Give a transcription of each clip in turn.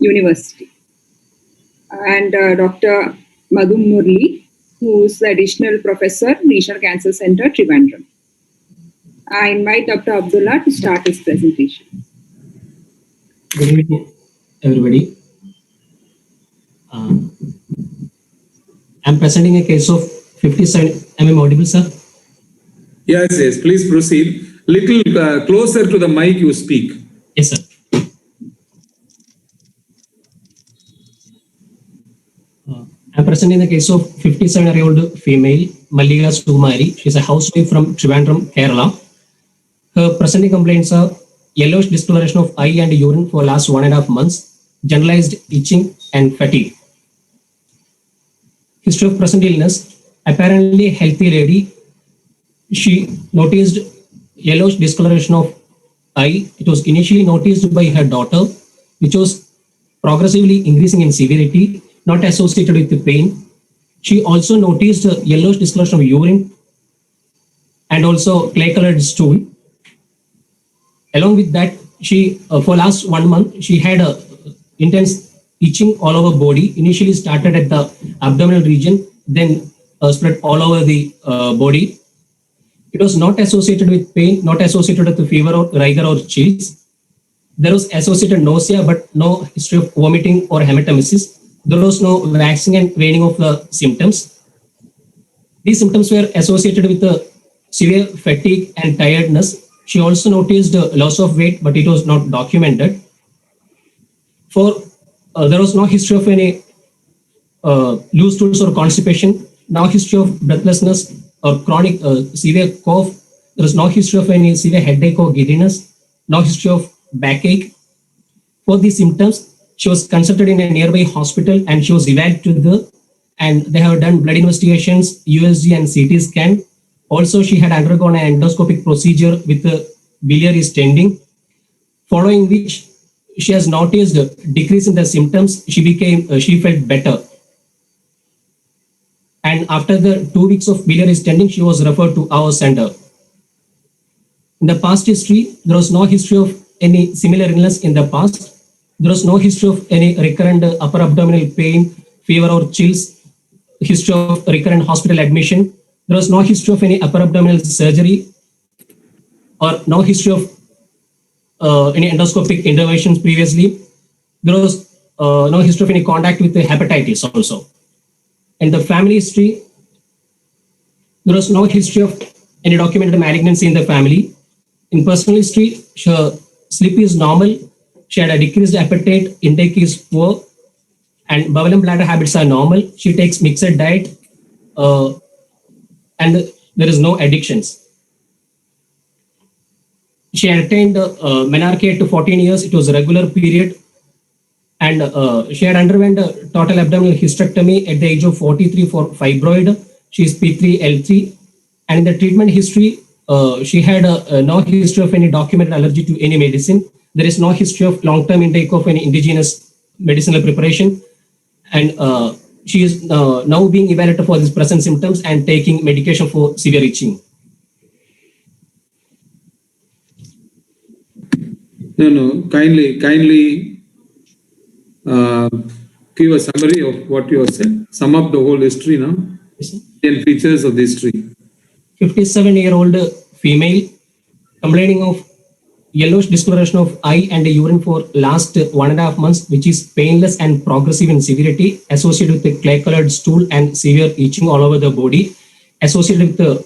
University. And Dr. Madhu Murli, who is the additional professor, National Cancer Center, Trivandrum. I invite Dr. Abdullah to start his presentation. Good evening, everybody. I'm presenting a case of 57. Am I audible, sir? Yes, please proceed. Little closer to the mic you speak. Yes, sir. I'm presenting the case of 57-year-old female, Mallika Sukumari. She's a housewife from Trivandrum, Kerala. Her presenting complaints are yellowish discoloration of eye and urine for last 1.5 months, generalized itching and fatigue. History of present illness, apparently healthy lady. She noticed yellowish discoloration of eye. It was initially noticed by her daughter, which was progressively increasing in severity, not associated with the pain. She also noticed yellowish discoloration of urine and also clay-colored stool. Along with that, she for last 1 month she had a intense itching all over body. Initially started at the abdominal region, then spread all over the body. It was not associated with pain, not associated with the fever or rigor or chills. There was associated nausea, but no history of vomiting or hematemesis. There was no waxing and waning of the symptoms. These symptoms were associated with severe fatigue and tiredness. She also noticed loss of weight, but it was not documented. There was no history of any loose stools or constipation, no history of breathlessness or chronic severe cough. There was no history of any severe headache or giddiness, no history of backache. For these symptoms, she was consulted in a nearby hospital and she was evaluated and they have done blood investigations, USG and CT scan. Also, she had undergone an endoscopic procedure with biliary stenting, following which she has noticed a decrease in the symptoms. She felt better. And after the 2 weeks of biliary stenting, she was referred to our center. In the past history, there was no history of any similar illness in the past. There was no history of any recurrent upper abdominal pain, fever or chills, history of recurrent hospital admission. There was no history of any upper abdominal surgery or no history of any endoscopic interventions previously. There was no history of any contact with the hepatitis also. In the family history, there was no history of any documented malignancy in the family. In personal history, her sleep is normal. She had a decreased appetite, intake is poor, and bowel and bladder habits are normal. She takes mixed diet, and there is no addictions. She attained menarche to 14 years. It was a regular period. And she had underwent a total abdominal hysterectomy at the age of 43 for fibroid. She is P3L3. And in the treatment history, she had no history of any documented allergy to any medicine. There is no history of long-term intake of any indigenous medicinal preparation. And she is now being evaluated for these present symptoms and taking medication for severe itching. No, kindly give a summary of what you have said. Sum up the whole history now. Yes, and features of the history. 57-year-old female complaining of yellowish discoloration of eye and urine for last 1.5 months, which is painless and progressive in severity, associated with the clay-colored stool and severe itching all over the body, associated with the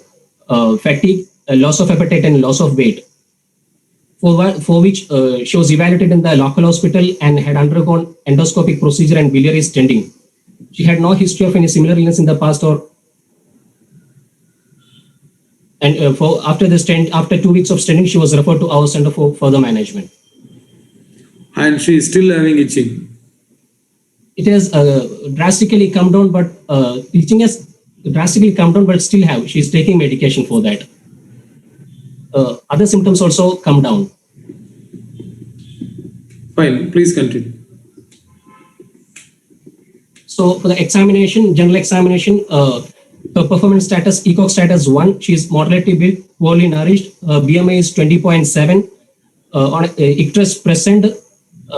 fatigue, loss of appetite and loss of weight. For which she was evaluated in the local hospital and had undergone endoscopic procedure and biliary stenting. She had no history of any similar illness in the past after 2 weeks of stenting, she was referred to our center for further management. And she is still having itching. It has drastically come down, but itching has drastically come down, but still she is taking medication for that. Other symptoms also come down. Fine, please continue. So for the examination, general examination, her performance status, ECOG status 1, she is moderately built, poorly nourished, BMI is 20.7, on ICTRES present,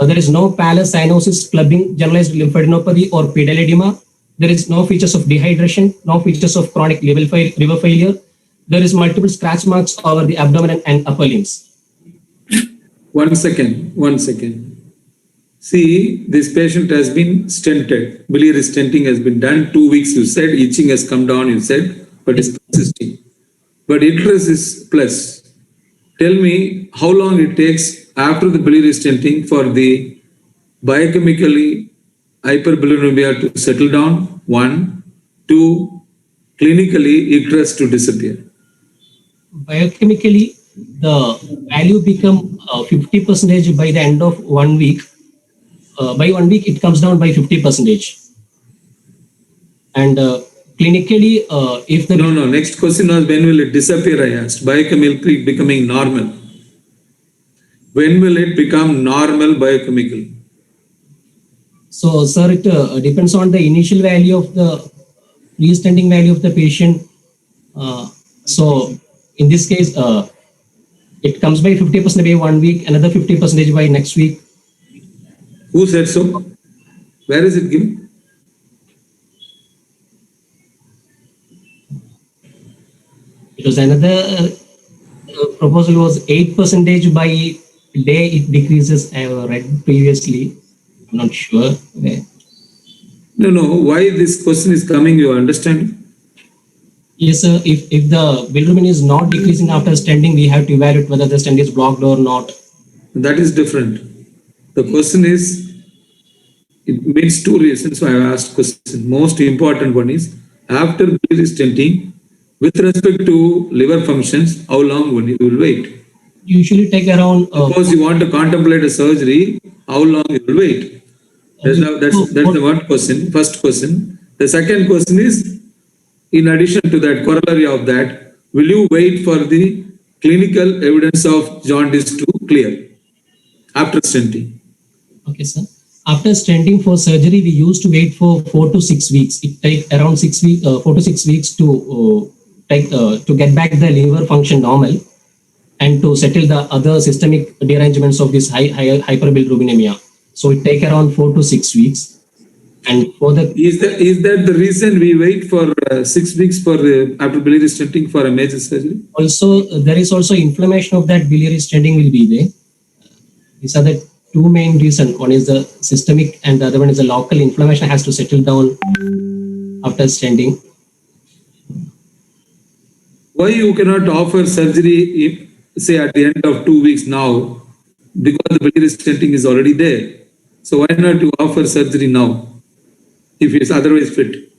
There is no pallor, cyanosis, clubbing, generalized lymphadenopathy, or pedal edema. There is no features of dehydration, no features of chronic liver failure. There is multiple scratch marks over the abdomen and upper limbs. 1 second, 1 second. See, this patient has been stented. Biliary stenting has been done 2 weeks, you said. Itching has come down, you said, but it's persisting. But interest is plus. Tell me how long it takes after the biliary stenting for the biochemically hyperbilirubinemia to settle down. 1, 2, clinically icterus to disappear. Biochemically, the value become 50% by the end of 1 week. By 1 week, it comes down by 50%. And clinically, if the No. Next question was when will it disappear? I asked. Biochemically becoming normal. When will it become normal biochemically? So, sir, it depends on the initial value of the pre-stenting value of the patient. So, in this case, it comes by 50% by 1 week, another 50% by next week. Who said so? Where is it given? It was another proposal was 8% by day it decreases. I have read previously. I'm not sure. No. Why this question is coming? You understand? Yes, sir. If the bilirubin is not decreasing after stenting, we have to evaluate whether the stent is blocked or not. That is different. The question is, it means 2 reasons why I asked question. Most important one is, after biliary stenting, with respect to liver functions, how long you will wait? Usually take around. Suppose you want to contemplate a surgery, how long you will wait? That's the one question. First question. The second question is, in addition to that, corollary of that, will you wait for the clinical evidence of jaundice to clear after stenting? Okay, sir. After stenting for surgery, we used to wait for 4 to 6 weeks. It takes around 4 to 6 weeks to get back the liver function normal and to settle the other systemic derangements of this hyperbilirubinemia. So it takes around 4 to 6 weeks. And for the is that the reason we wait for 6 weeks for after biliary stenting for a major surgery? Also, there is also inflammation of that biliary stenting will be there. These are the two main reasons. One is the systemic and the other one is the local inflammation has to settle down after stenting. Why you cannot offer surgery if, say, at the end of 2 weeks now, because the biliary stenting is already there? So why not you offer surgery now if it's otherwise fit?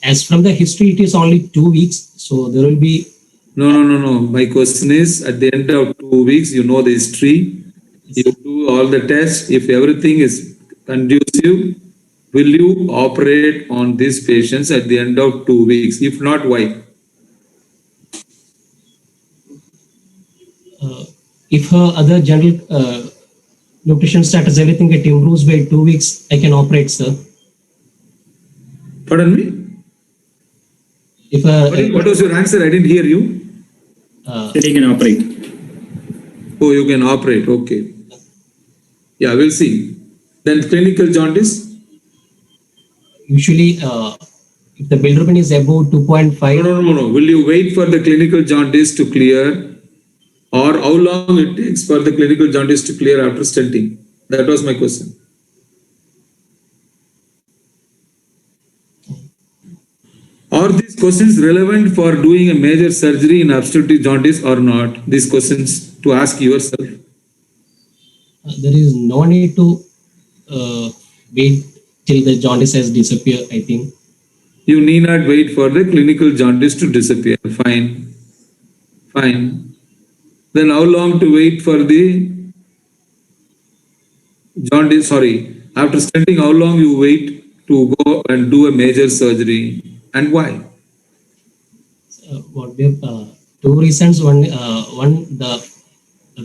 As from the history, it is only 2 weeks, so there will be. No. My question is, at the end of 2 weeks, you know the history, you do all the tests. If everything is conducive, will you operate on these patients at the end of 2 weeks? If not, why? If her other general nutrition status, everything get improves by 2 weeks, I can operate, sir. Pardon me? If what was your answer? I didn't hear you. He can operate. Oh, you can operate. Okay. Yeah, we'll see. Then clinical jaundice? Usually, if the bilirubin is above 2.5. No. Will you wait for the clinical jaundice to clear? Or how long it takes for the clinical jaundice to clear after stenting? That was my question. Are these questions relevant for doing a major surgery in obstructive jaundice or not? These questions to ask yourself. There is no need to wait till the jaundice has disappeared, I think. You need not wait for the clinical jaundice to disappear. Fine. Then how long to wait for the jaundice? After stenting, how long you wait to go and do a major surgery and why? What we have two reasons. One, the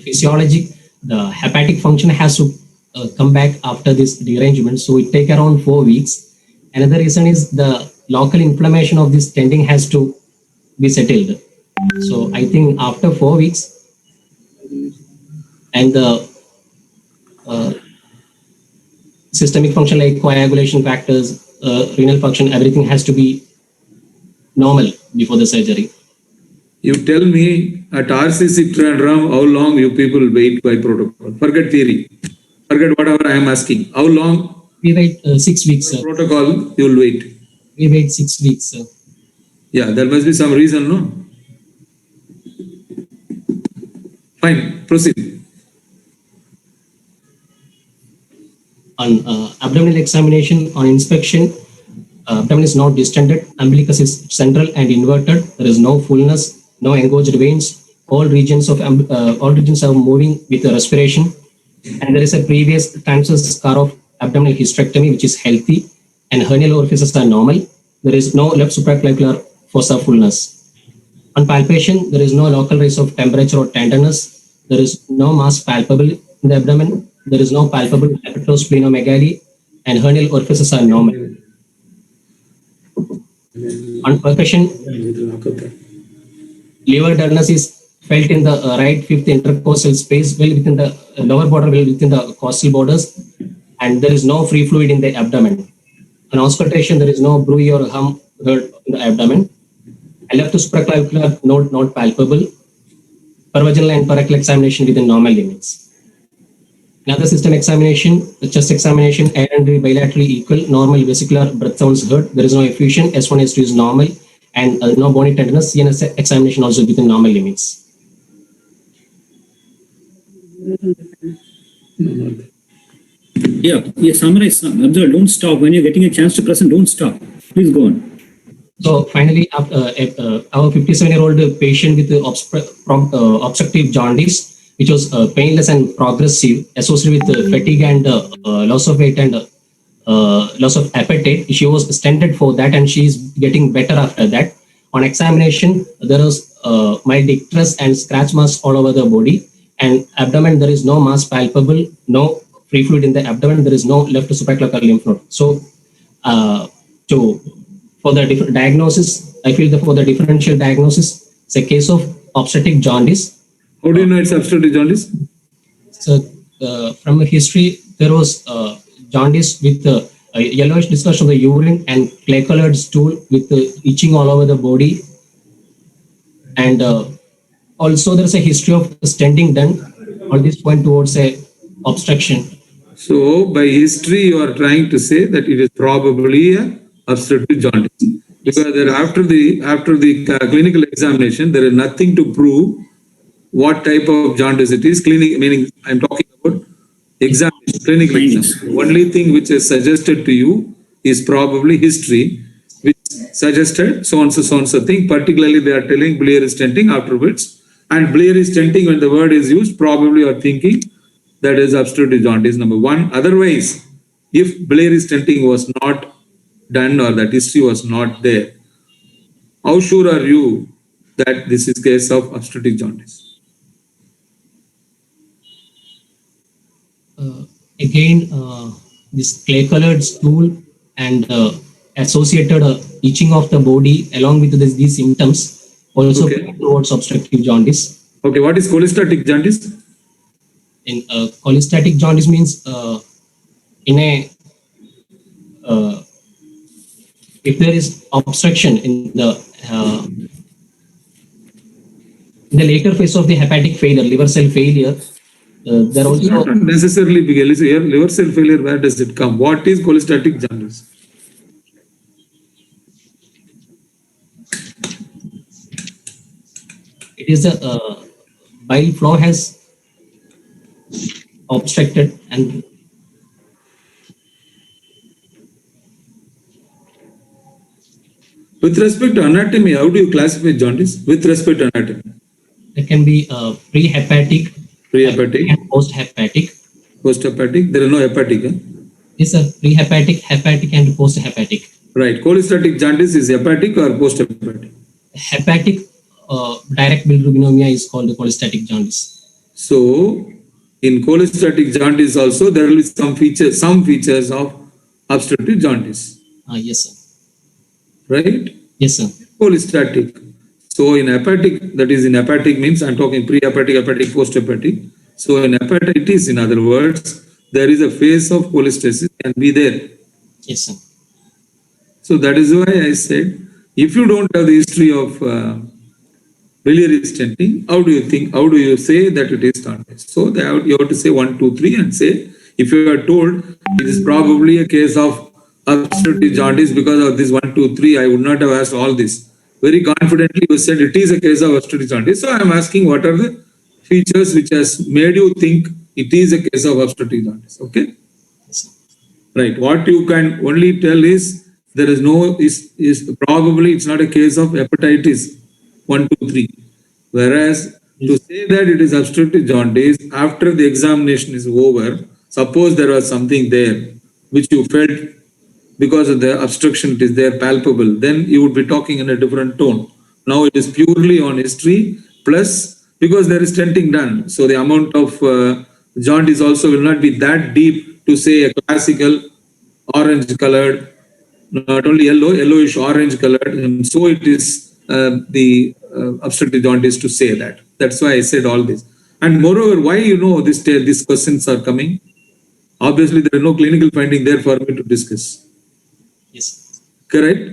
physiologic, the hepatic function has to come back after this derangement, so it take around 4 weeks. Another reason is the local inflammation of this stenting has to be settled. So I think after 4 weeks, and the systemic function like coagulation factors, renal function, everything has to be normal before the surgery. You tell me at RCC Trivandrum how long you people wait by protocol. Forget theory. Forget whatever I am asking. How long We wait 6 weeks, sir. protocol you will wait? We wait 6 weeks, sir. Yeah, there must be some reason, no? Fine, proceed. On abdominal examination, on inspection, abdomen is not distended, umbilicus is central and inverted. There is no fullness, no engorged veins. All regions are moving with the respiration, and there is a previous transverse scar of abdominal hysterectomy which is healthy, and hernial orifices are normal. There is no left supraclavicular fossa fullness. On palpation, there is no local rise of temperature or tenderness. There is no mass palpable in the abdomen. There is no palpable hepatosplenomegaly, and hernial orifices are normal. On percussion, liver dullness is felt in the right fifth intercostal space, well within the lower border, well within the costal borders, and there is no free fluid in the abdomen. On auscultation, there is no bruit or hum heard in the abdomen. And left supraclavicular node not palpable. Pervaginal and paracle examination within normal limits. Another system examination, the chest examination, air and bilaterally equal, normal vesicular breath sounds heard. There is no effusion, S1, S2 is normal, and no bony tenderness. CNS examination also within normal limits. Yeah, summarize. Abdul, don't stop. When you're getting a chance to present, don't stop. Please go on. So finally, our 57-year-old patient with obstructive jaundice, which was painless and progressive, associated with fatigue and loss of weight and loss of appetite. She was stented for that, and she is getting better after that. On examination, there was mild distress and scratch marks all over the body, and abdomen, there is no mass palpable, no free fluid in the abdomen, there is no left supraclavicular lymph node. So, for the different diagnosis, I feel that for the differential diagnosis, it's a case of obstetric jaundice. How do you know it's obstructive jaundice? So, from a history, there was jaundice with yellowish discoloration of the urine and clay-colored stool with itching all over the body. And also, there's a history of stenting done on this point towards a obstruction. So, by history, you are trying to say that it is probably a obstructive jaundice, because after the clinical examination, there is nothing to prove what type of jaundice it is. Clinic meaning I'm talking about examination, clinical examination. Only thing which is suggested to you is probably history, which suggested so and so thing. Particularly, they are telling biliary stenting afterwards, and biliary stenting, when the word is used, probably you are thinking that is obstructive jaundice, number one. Otherwise, if biliary stenting was not done or that history was not there, how sure are you that this is case of obstructive jaundice? Again, this clay-colored stool and associated itching of the body along with these symptoms also point towards obstructive jaundice. Okay, what is cholestatic jaundice? In cholestatic jaundice means if there is obstruction in the later phase of the hepatic failure, liver cell failure, there also not necessarily because liver cell failure. Where does it come? What is cholestatic jaundice? it is a bile flow has obstructed and with respect to anatomy, how do you classify jaundice? With respect to anatomy, there can be pre-hepatic and post-hepatic. Post-hepatic, there is no hepatic. Huh? Yes, sir. Pre-hepatic, hepatic, and post-hepatic. Right. Cholestatic jaundice is hepatic or post-hepatic? Hepatic direct bilirubinemia is called the cholestatic jaundice. So, in cholestatic jaundice also, there will be some features of obstructive jaundice. Yes, sir. Right? Yes, sir. Cholestatic. So, in hepatic, that is in hepatic means I'm talking pre-hepatic, hepatic, post-hepatic. So, in hepatitis, in other words, there is a phase of cholestasis can be there. Yes, sir. So that is why I said, if you don't have the history of biliary stenting, how do you say that it is jaundice? So you have to say 1, 2, 3 and say, if you are told it is probably a case of obstructive jaundice because of this 1, 2, 3, I would not have asked all this. Very confidently you said it is a case of obstructive jaundice. So I am asking what are the features which has made you think it is a case of obstructive jaundice. Okay? Yes, sir. Right. What you can only tell is there is no, is probably it's not a case of hepatitis 1, 2, 3. Whereas to say that it is obstructive jaundice after the examination is over, suppose there was something there which you felt because of the obstruction, it is there palpable, then you would be talking in a different tone. Now it is purely on history plus because there is stenting done. So the amount of jaundice also will not be that deep to say a classical orange colored, not only yellowish orange colored, and so it is the obstructive jaundice to say that. That's why I said all this. And moreover, why these questions are coming? Obviously, there is no clinical finding there for me to discuss. Yes, sir. Correct?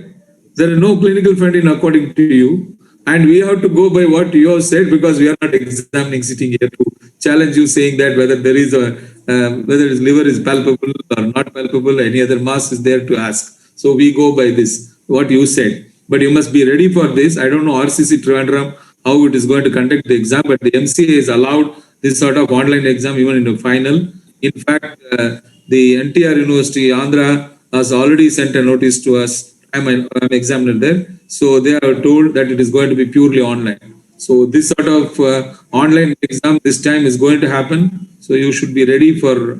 There is no clinical finding according to you, and we have to go by what you have said because we are not examining sitting here to challenge you saying that whether there is whether his liver is palpable or not palpable, any other mass is there to ask. So we go by this, what you said. But you must be ready for this. I don't know RCC Trivandrum, how it is going to conduct the exam, but the MCA is allowed this sort of online exam even in the final. In fact, the NTR University, Andhra, has already sent a notice to us. I'm an examiner there. So they are told that it is going to be purely online. So this sort of online exam this time is going to happen. So you should be ready for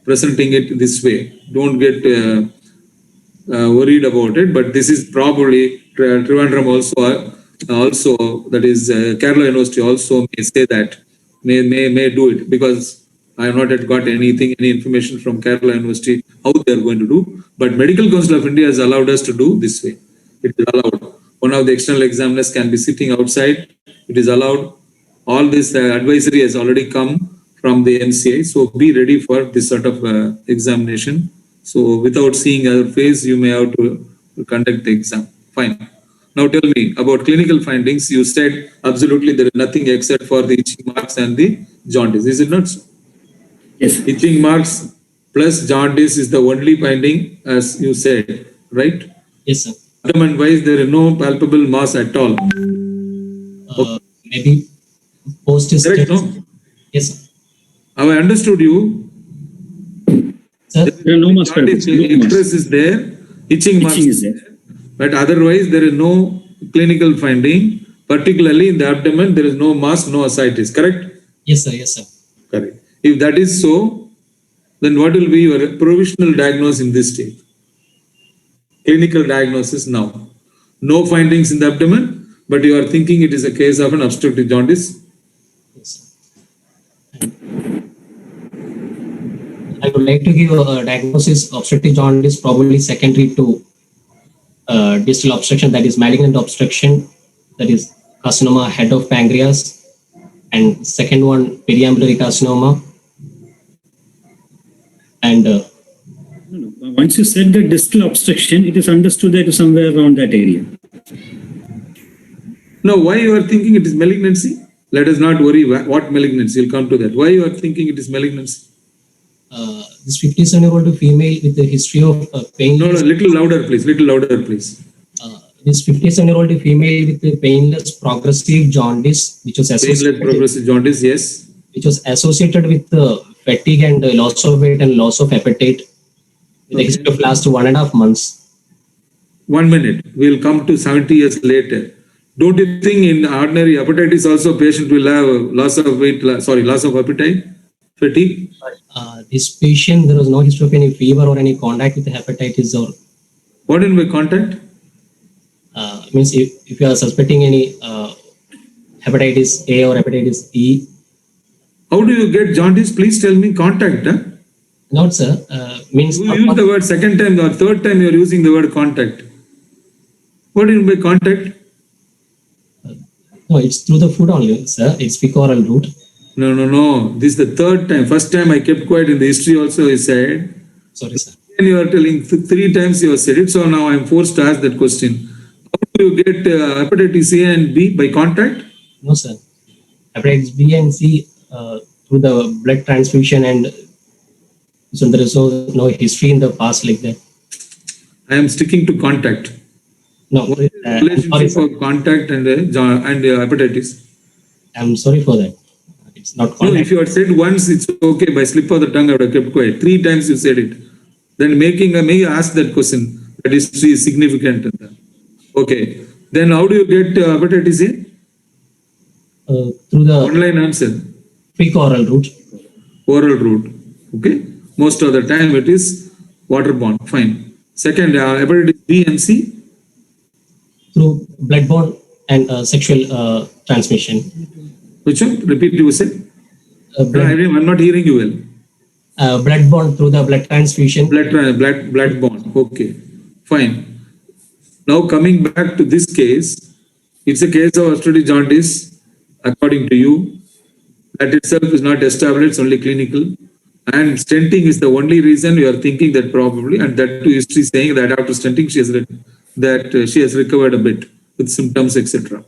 presenting it this way. Don't get worried about it. But this is probably Trivandrum also that is Kerala University also may say that may do it because I have not yet got any information from Kerala University how they are going to do. But Medical Council of India has allowed us to do this way. It is allowed. One of the external examiners can be sitting outside. It is allowed. All this advisory has already come from the MCA. So be ready for this sort of examination. So without seeing our face, you may have to conduct the exam. Fine. Now tell me about clinical findings. You said absolutely there is nothing except for the itching marks and the jaundice. Is it not so? Yes. Itching marks plus jaundice is the only finding, as you said, right? Yes, sir. Abdomen wise, there is no palpable mass at all. Maybe post is Correct, no? Yes, sir. Have I understood you? Sir, There are no mass Jaundice palpable, no mass. interest is there, itching marks Itching is is there. there, but otherwise there is no clinical finding. Particularly in the abdomen, there is no mass, no ascites. Correct? yes, sir. Yes, sir. Correct. If that is so, then what will be your provisional diagnosis in this state? Clinical diagnosis now. No findings in the abdomen, but you are thinking it is a case of an obstructive jaundice. Yes, sir. I would like to give a diagnosis obstructive jaundice probably secondary to distal obstruction, that is malignant obstruction, that is carcinoma head of pancreas, and second one periambulary carcinoma. And No. Once you said the distal obstruction, it is understood that it is somewhere around that area. Now, why you are thinking it is malignancy? Let us not worry what malignancy. We'll come to that. Why you are thinking it is malignancy? this 57-year-old female with a history of pain. No, little louder, please. Little louder, please. This 57-year-old female with a painless progressive jaundice, which was Painless associated, progressive jaundice, yes. which was associated with fatigue and loss of weight and loss of appetite, with a history of last 1.5 months. 1 minute. We'll come to 70 years later. Don't you think in ordinary hepatitis also patient will have loss of weight, loss of appetite, fatigue? This patient, there was no history of any fever or any contact with hepatitis or What do you mean by contact? means if you are suspecting any hepatitis A or hepatitis E. How do you get jaundice? Please tell me contact. Huh? Not, sir. Means You use the word second time or third time you are using the word contact. What do you mean by contact? no, it's through the food only, sir. It's fecal oral route. No. This is the third time. First time I kept quiet in the history also, he said. Sorry, sir. And you are telling three times you have said it. So now I am forced to ask that question. How do you get hepatitis A and B by contact? No, sir. Hepatitis B and C through the blood transfusion, and so there is no history in the past like that. I am sticking to contact. No, What is the I'm sorry, relationship sir. of contact and hepatitis? I'm sorry for that. It's not No, contact. if you had said once, it's okay. By slip of the tongue, I would have kept quiet. Three times you said it. Then may ask that question. That history is significant. Okay. Then how do you get hepatitis A? Through the Online answer. fecal-oral route. Oral route. Okay. Most of the time it is waterborne. Fine. Second, hepatitis B and C. Through bloodborne and sexual transmission. Which one? Repeat you said. I'm not hearing you well. Bloodborne through the blood transfusion. Bloodborne. Okay. Fine. Now coming back to this case, it's a case of obstructive jaundice, according to you. That itself is not established, it's only clinical. And stenting is the only reason you are thinking that probably, and that too history saying that after stenting she has recovered a bit with symptoms, etc.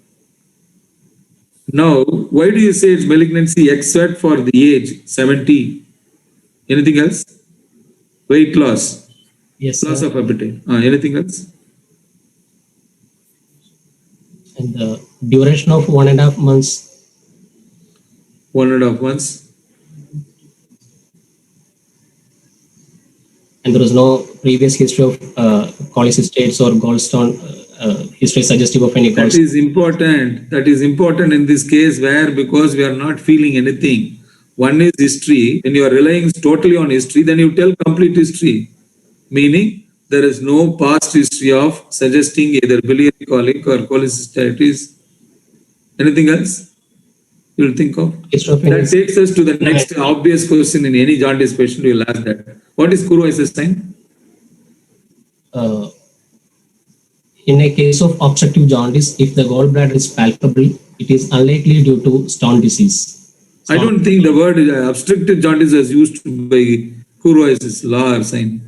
Now, why do you say it's malignancy except for the age 70? Anything else? Weight loss, Yes, loss sir. of appetite. Anything else? And the duration of 1.5 months. 1.5 months. And there was no previous history of cholecystitis or gallstone history suggestive of any That gallstone. is important. That is important in this case where because we are not feeling anything. One is history. When you are relying totally on history, then you tell complete history. Meaning there is no past history of suggesting either biliary colic or cholecystitis. Anything else you'll think of? History of any That takes us to the next obvious question in any jaundice patient. You'll ask that. What is Kuroi's sign? In a case of obstructive jaundice, if the gallbladder is palpable, it is unlikely due to stone disease. I don't think the word obstructive jaundice is used by Kuroi's law or sign.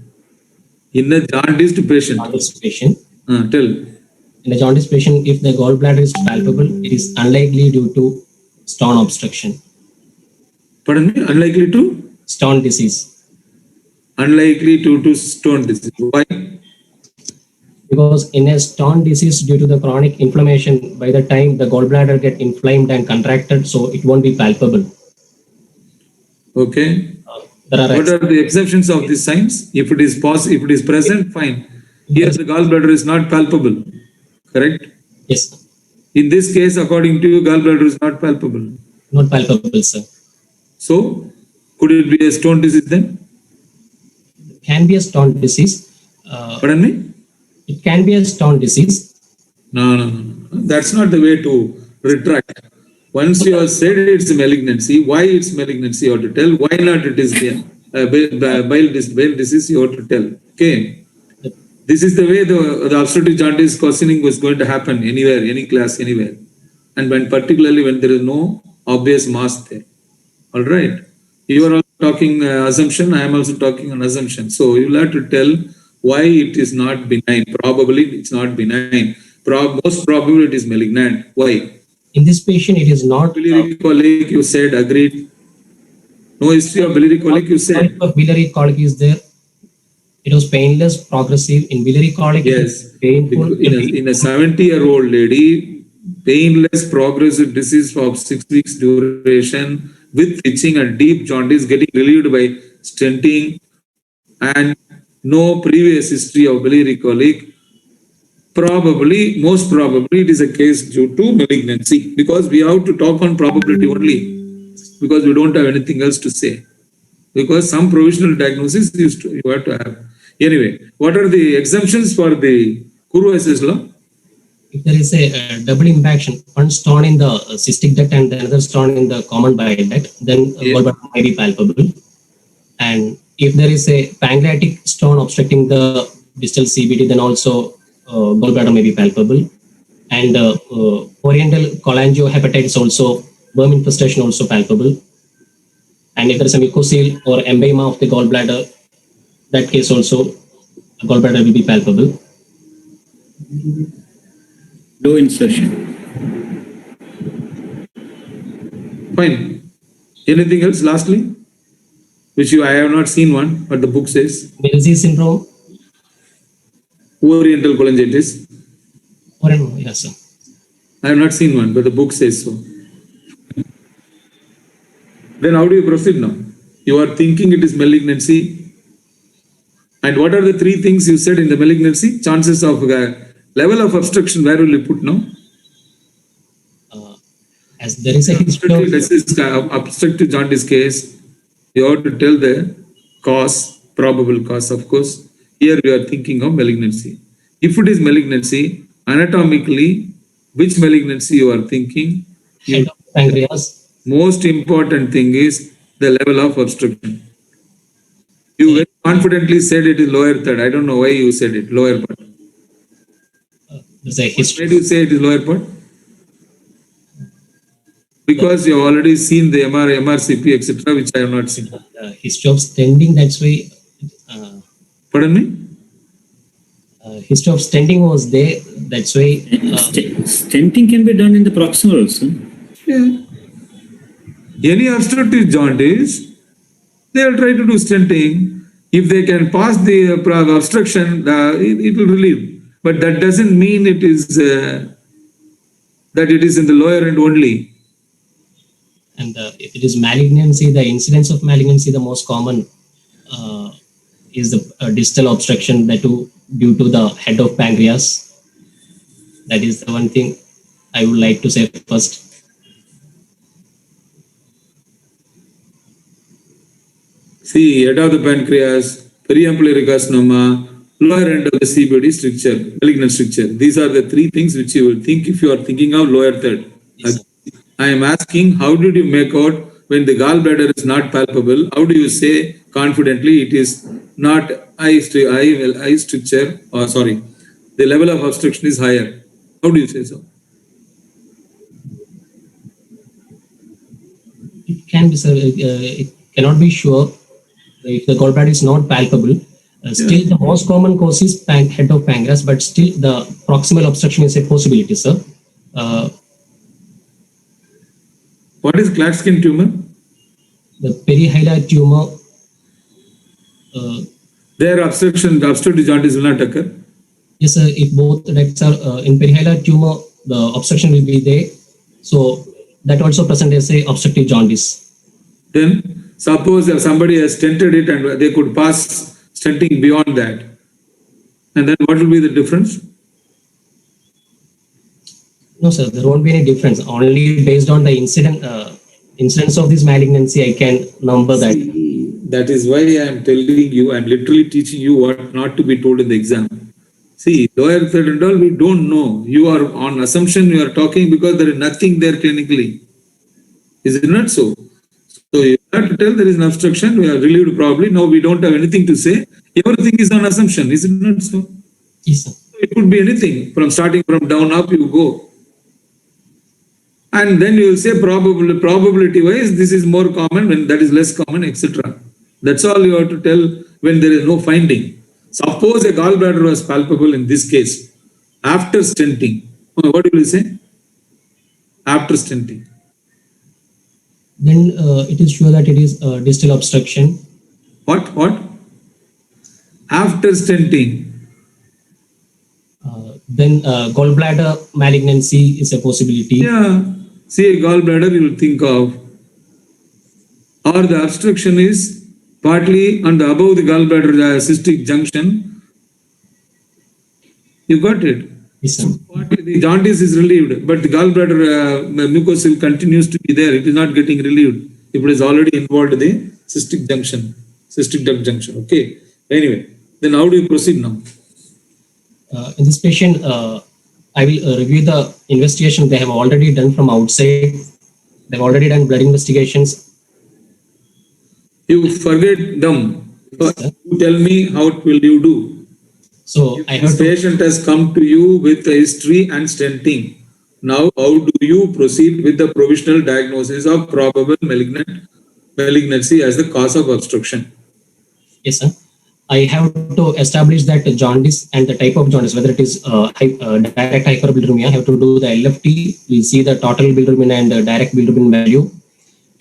In a jaundiced patient. Jaundice patient. Tell. In a jaundice patient, if the gallbladder is palpable, it is unlikely due to stone obstruction. Pardon me? Unlikely to? Stone disease. Unlikely to stone disease. Why? Because in a stone disease, due to the chronic inflammation, by the time the gallbladder get inflamed and contracted, so it won't be palpable. Okay. There are What are the exceptions of these signs? If it is if it is present, fine. Here the gallbladder is not palpable. Correct? Yes, In this case, according to you, gallbladder is not palpable. not palpable, sir. So, could it be a stone disease then? Can be a stone disease. Pardon me? It can be a stone disease. No. That's not the way to retract. Once you have said it's a malignancy, why it's malignancy you have to tell. Why not it is bile disease you have to tell. Okay. This is the way the obstructive jaundice questioning was going to happen anywhere, any class, anywhere. And particularly when there is no obvious mass there. All right. You are also talking assumption. I am also talking on assumption. So you will have to tell why it is not benign. Probably it's not benign. Most probably it is malignant. Why? In this patient, it is not. Biliary colic, you said, agreed. No history of biliary colic, you said. Biliary colic is there. It was painless, progressive. In biliary colic, Yes. painful. In a 70-year-old lady, painless, progressive disease of 6 weeks duration with itching and deep jaundice getting relieved by stenting and no previous history of biliary colic. Probably, most probably, it is a case due to malignancy because we have to talk on probability only because we don't have anything else to say. Because some provisional diagnosis you have to have. Anyway, what are the exemptions for the Kuroi's law? If there is a double impaction, one stone in the cystic duct and the other stone in the common bile duct, then gallbladder may be palpable. And if there is a pancreatic stone obstructing the distal CBD, then also gallbladder may be palpable. And oriental cholangiohepatitis also worm infestation also palpable. And if there is a mucocele or embayma of the gallbladder, that case also gallbladder will be palpable. Low insertion. Fine. Anything else lastly? I have not seen one, but the book says. Mills syndrome. Oriental cholangitis. Yes, sir. I have not seen one, but the book says so. Then how do you proceed now? You are thinking it is malignancy. And what are the three things you said in the malignancy? Chances of level of obstruction, where will you put now? As there is a history of This is obstructive jaundice case. You have to tell the cause, probable cause, of course. Here we are thinking of malignancy. If it is malignancy, anatomically, which malignancy you are thinking? head of pancreas. Most important thing is the level of obstruction. You very confidently said it is lower third. I don't know why you said it, lower part. There's a Why history. do you say it is lower part? Because you have already seen the MRCP, etc., which I have not seen. History of stenting. That's why. Pardon me? History of stenting was there. That's why. Stenting can be done in the proximal also. Yeah. Any obstructive jaundice, they will try to do stenting. If they can pass the obstruction, it will relieve. But that doesn't mean it is that it is in the lower end only. And if it is malignancy, the incidence of malignancy, the most common is the distal obstruction that due to the head of pancreas. That is the one thing I would like to say first. See, head of the pancreas, periampullary carcinoma, lower end of the CBD stricture, malignant stricture. These are the three things which you will think if you are thinking of lower third. Yes, I am asking, how did you make out when the gallbladder is not palpable? How do you say confidently it is not eye stricture, or sorry, the level of obstruction is higher? How do you say so? it can be, it cannot be sure if the gallbladder is not palpable. Still, the most common cause is head of pancreas, but still the proximal obstruction is a possibility, sir. What is Klatskin tumor? The perihilar tumor. Their obstruction, the obstructive jaundice will not occur. Yes, sir. If both ducts are in perihilar tumor, the obstruction will be there. So that also present as a obstructive jaundice. Then suppose if somebody has stented it and they could pass stenting beyond that. And then what will be the difference? No, sir. There won't be any difference. Only based on the incidence of this malignancy, I can number that. That is why I am telling you, I am literally teaching you what not to be told in the exam. See, lower third and all, we don't know. You are on assumption, you are talking because there is nothing there clinically. Is it not so? So you have to tell there is an obstruction, we are relieved probably. Now we don't have anything to say. Everything is on assumption, is it not so? Yes, sir. It could be anything. From starting from down up, you go. And then you will say probability wise, this is more common, when that is less common, etc. That's all you have to tell when there is no finding. Suppose a gallbladder was palpable in this case after stenting. What will you say? After stenting. Then it is sure that it is distal obstruction. What? After stenting. Then gallbladder malignancy is a possibility. Yeah. See a gallbladder, you will think of. Or the obstruction is partly on the above the gallbladder cystic junction. You got it? Yes, sir. Partly the jaundice is relieved, but the gallbladder mucosal continues to be there. It is not getting relieved. If it is already involved in the cystic duct junction. Okay. Anyway, then how do you proceed now? In this patient, I will review the investigation they have already done from outside. They've already done blood investigations. You forget them. You tell me how will you do. So I have This to. patient has come to you with a history and stenting. Now, how do you proceed with the provisional diagnosis of probable malignancy as the cause of obstruction? Yes, sir. I have to establish that jaundice and the type of jaundice, whether it is direct hyperbilirubinemia, I have to do the LFT. We see the total bilirubin and direct bilirubin value,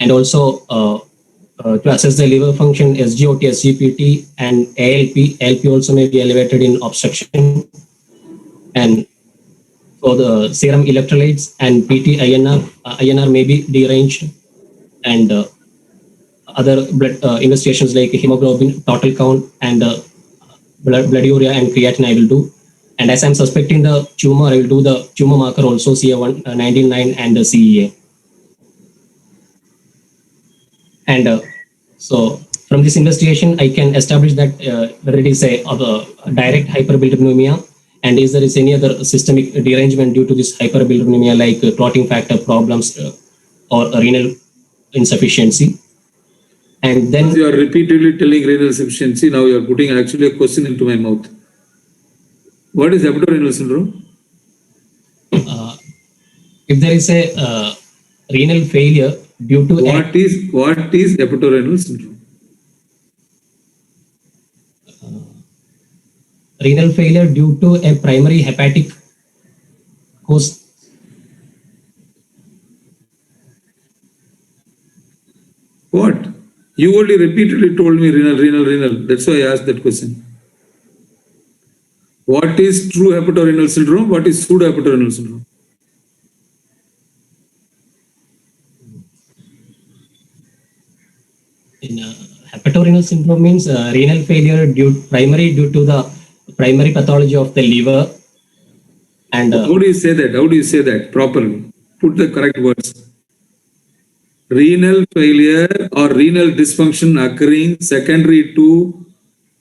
and also to assess the liver function, SGOT, SGPT, and ALP. ALP also may be elevated in obstruction, and for the serum electrolytes and PT INR, INR may be deranged, and other blood investigations like hemoglobin, total count, and blood urea and creatinine I will do. And as I'm suspecting the tumor, I will do the tumor marker also, CA199 and the CEA. And so from this investigation, I can establish that whether it is a direct hyperbilirubinemia, and is there is any other systemic derangement due to this hyperbilirubinemia, like clotting factor problems or renal insufficiency. And then you are repeatedly telling renal insufficiency. Now you are putting actually a question into my mouth. What is hepatorenal syndrome? If there is a renal failure due to what is hepatorenal syndrome? Renal failure due to a primary hepatic cause. What? You only repeatedly told me renal. That's why I asked that question. What is true hepatorenal syndrome? What is pseudo hepatorenal syndrome? In hepatorenal syndrome means renal failure primary due to the primary pathology of the liver. And how do you say that? How do you say that properly? Put the correct words. Renal failure or renal dysfunction occurring secondary to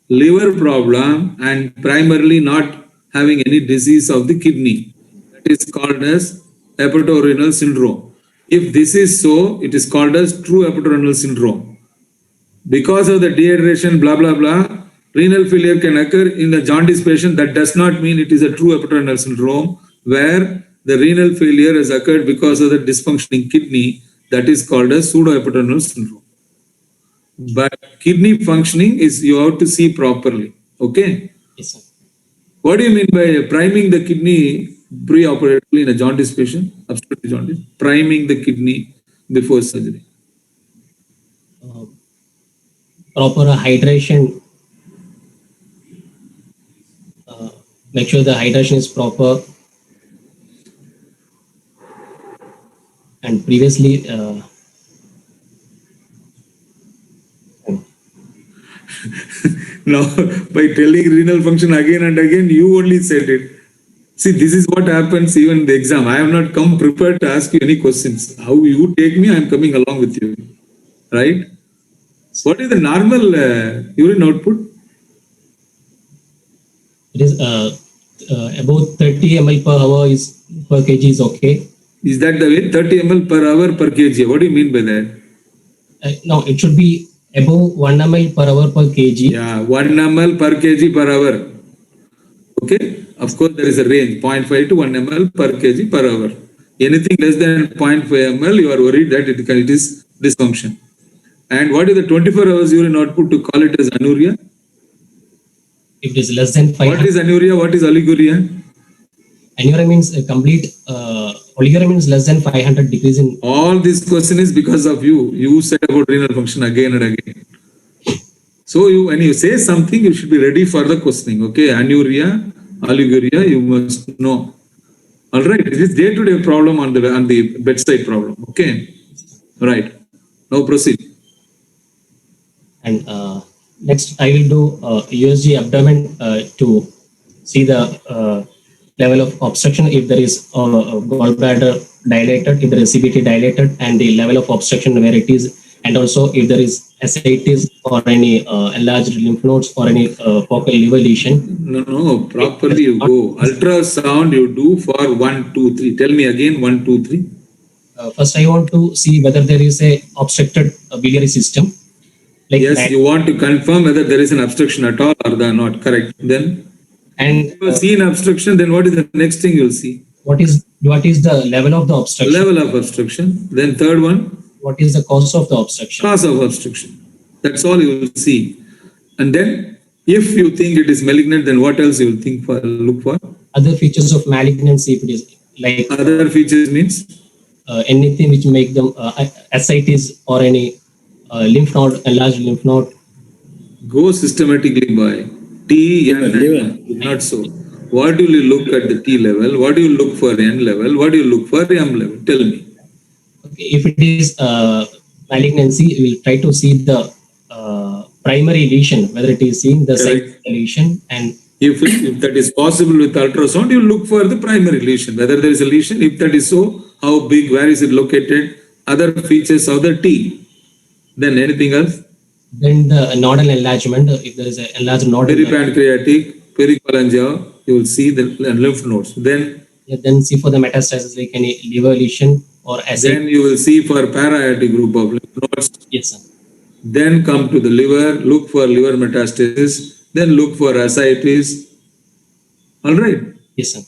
liver problem and primarily not having any disease of the kidney. That is called as hepatorenal syndrome. If this is so, it is called as true hepatorenal syndrome. Because of the dehydration, blah, blah, blah, renal failure can occur in a jaundice patient. That does not mean it is a true hepatorenal syndrome, where the renal failure has occurred because of the dysfunctioning kidney. That is called as pseudo hepatorenal syndrome. But kidney functioning is you have to see properly. Okay? Yes, sir. What do you mean by priming the kidney pre-operatively in a jaundice patient? Obstructive jaundice. Priming the kidney before surgery. Proper hydration. Make sure the hydration is proper. And previously, now, by telling renal function again and again, you only said it. See, this is what happens even in the exam. I have not come prepared to ask you any questions. How you take me, I am coming along with you. Right? What is the normal urine output? it is about 30 ml per hour per kg is okay. Is that the way? 30 ml per hour per kg. What do you mean by that? No, it should be above 1 ml per hour per kg. Yeah, 1 ml per kg per hour. Okay. Of course, there is a range 0.5 to 1 ml per kg per hour. Anything less than 0.5 ml, you are worried that it is dysfunction. And what is the 24 hours urine output to call it as anuria? If it is less than 5. What is anuria? What is oliguria? Anuria means a complete, oliguria means less than 500 degrees in. All this question is because of you. You said about renal function again and again. So when you say something, you should be ready for the questioning. Okay, anuria, oliguria, you must know. All right, it is day-to-day problem on the bedside problem. Okay, right. Now proceed. And next, I will do USG abdomen to see the level of obstruction, if there is gallbladder dilated, if there is CBT dilated, and the level of obstruction where it is, and also if there is ascites or any enlarged lymph nodes or any focal liver lesion. No, properly you go. Ultrasound you do for 1, 2, 3. Tell me again 1, 2, 3. First, I want to see whether there is a obstructed biliary system. Like yes, you want to confirm whether there is an obstruction at all or not. Correct. Then, and if you see an obstruction, then what is the next thing you'll see? what is the level of the obstruction? Level of obstruction. Then third one, What is the cause of the obstruction? cause of obstruction. That's all you will see. And then if you think it is malignant, then what else you will look for? Other features of malignancy, if it is like Other features means anything which make them ascites or any lymph node, enlarged lymph node. go systematically by T, N, Liver. not so. What will you look at the T level? What do you look for N level? What do you look for M level? Tell me. Okay, if it is malignancy, we will try to see the primary lesion, whether it is in the site Correct. of the lesion, and If that is possible with ultrasound, you look for the primary lesion, whether there is a lesion. If that is so, how big, where is it located, other features of the T. Then anything else? then the nodal enlargement. If there is an enlarged nodal, Peripancreatic, pericholangia, you will see the lymph nodes. Then see for the metastasis like any liver lesion or ascite. Then you will see for para-aortic group of lymph nodes. Yes, sir. Then come to the liver, look for liver metastasis, then look for ascites. All right. Yes, sir.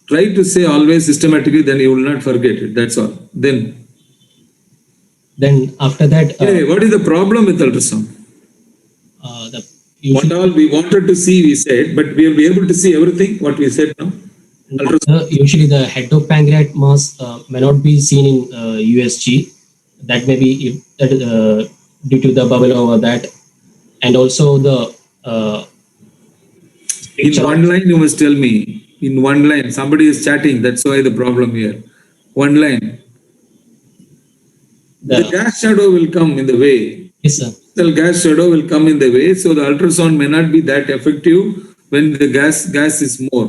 Try to say always systematically, then you will not forget it. That's all. Then After that, anyway, what is the problem with ultrasound? the What all we wanted to see, we said, but we will be able to see everything what we said now. usually the head of pancreatic mass may not be seen in USG. That may be due to the bubble over that, and also the In one line, you must tell me. In one line, somebody is chatting. That's why the problem here. One line. The gas shadow will come in the way. Yes, sir. The gas shadow will come in the way, so the ultrasound may not be that effective when the gas is more.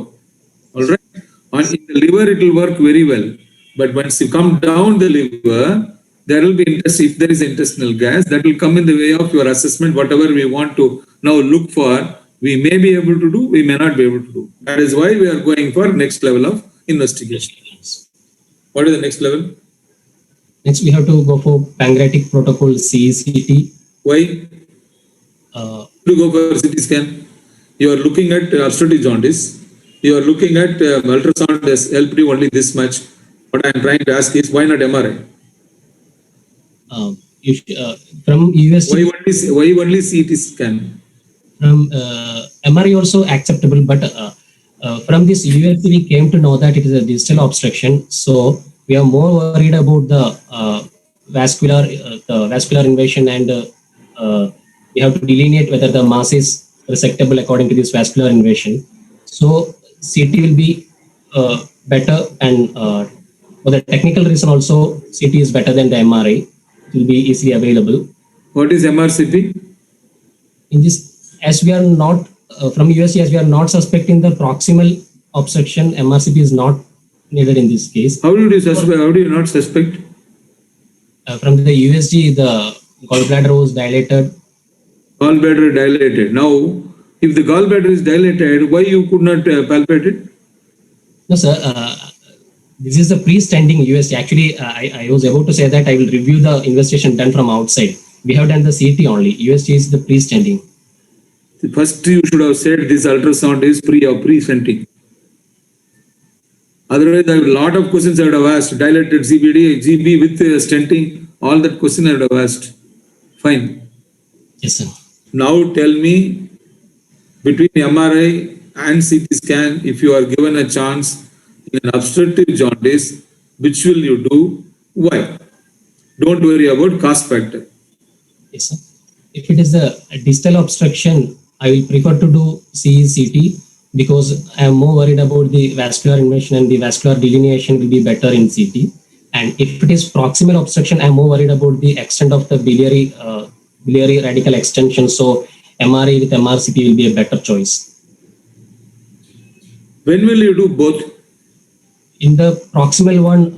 All right. In the liver, it will work very well, but once you come down the liver, there will be if there is intestinal gas, that will come in the way of your assessment. Whatever we want to now look for, we may be able to do, we may not be able to do. That is why we are going for next level of investigation. What is the next level? Next, we have to go for pancreatic protocol CECT. Why? To go for CT scan, you are looking at obstructive jaundice. You are looking at ultrasound has helped you only this much. What I am trying to ask is, why not MRI? From USG, Why only CT scan? from MRI also acceptable, but from this USG we came to know that it is a distal obstruction. So we are more worried about the vascular invasion, and we have to delineate whether the mass is resectable according to this vascular invasion. So CT will be better, and for the technical reason also CT is better than the MRI. It will be easily available. What is MRCP? In this, as we are not from USG, as we are not suspecting the proximal obstruction, MRCP is not needed in this case. How do you suspect? How do you not suspect? From the USG, the gallbladder was dilated. Gallbladder dilated. Now, if the gallbladder is dilated, why you could not palpate it? No, sir. This is the pre-standing USG. Actually, I was about to say that I will review the investigation done from outside. We have done the CT only. USG is the pre-standing. First, you should have said this ultrasound is pre-standing. Otherwise, a lot of questions I would have asked. Dilated CBD, GB with stenting, all that question I would have asked. Fine. Yes, sir. Now tell me, between MRI and CT scan, if you are given a chance in an obstructive jaundice, which will you do? Why? Don't worry about cost factor. Yes, sir. If it is a distal obstruction, I will prefer to do CECT because I am more worried about the vascular invasion, and the vascular delineation will be better in CT. And if it is proximal obstruction, I am more worried about the extent of the biliary radical extension. So MRI with MRCP will be a better choice. When will you do both? In the proximal one,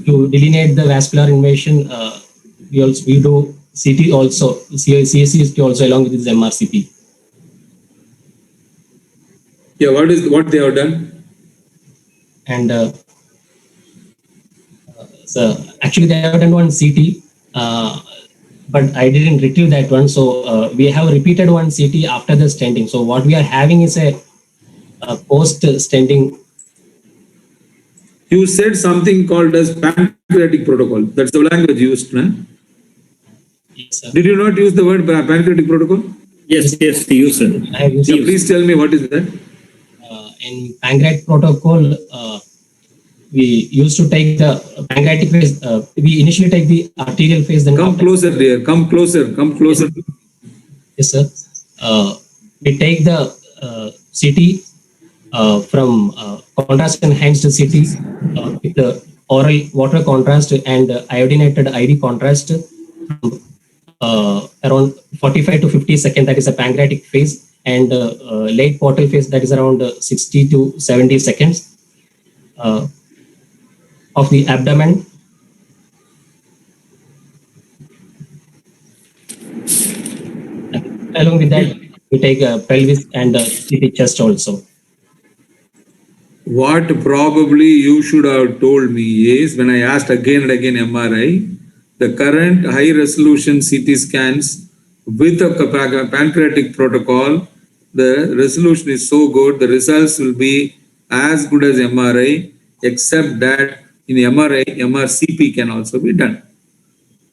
to delineate the vascular invasion, we do CT also, CACT also along with this MRCP. Yeah, what they have done? And so actually they have done one CT, but I didn't retrieve that one. So we have repeated one CT after the stenting. So what we are having is a post-stenting You said something called as pancreatic protocol. That's the language used, no? Yes, sir. Did you not use the word pancreatic protocol? Yes, yes, you, sir. I have used Yeah, please tell me what is that? in pancreatic protocol. We used to take the pancreatic phase. We initially take the arterial phase, then Come after- closer, dear. Come closer. Come closer. Yes, sir. We take the CT from contrast enhanced CT with the oral water contrast and iodinated ID contrast from around 45 to 50 seconds, that is a pancreatic phase, and late portal phase, that is around 60 to 70 seconds of the abdomen. Along with that, we take pelvis and CT chest also. What probably you should have told me is when I asked again and again MRI, the current high resolution CT scans with a pancreatic protocol, the resolution is so good, the results will be as good as MRI, except that in MRI, MRCP can also be done.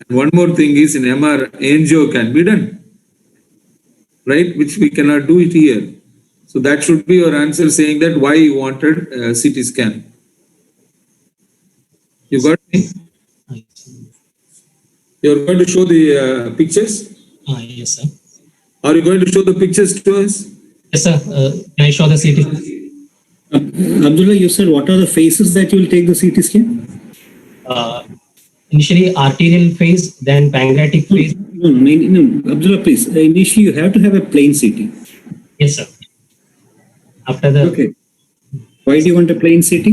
And one more thing is in MR, angio can be done, right? Which we cannot do it here. So that should be your answer saying that why you wanted CT scan. You got me? You're going to show the pictures? Yes, sir. Are you going to show the pictures to us? Yes, sir. Can I show the CT? Abdullah, you said what are the phases that you will take the CT scan? Initially arterial phase, then pancreatic phase. No, Abdullah, please. Initially, you have to have a plain CT. Yes, sir. After the Okay. Why do you want a plain CT?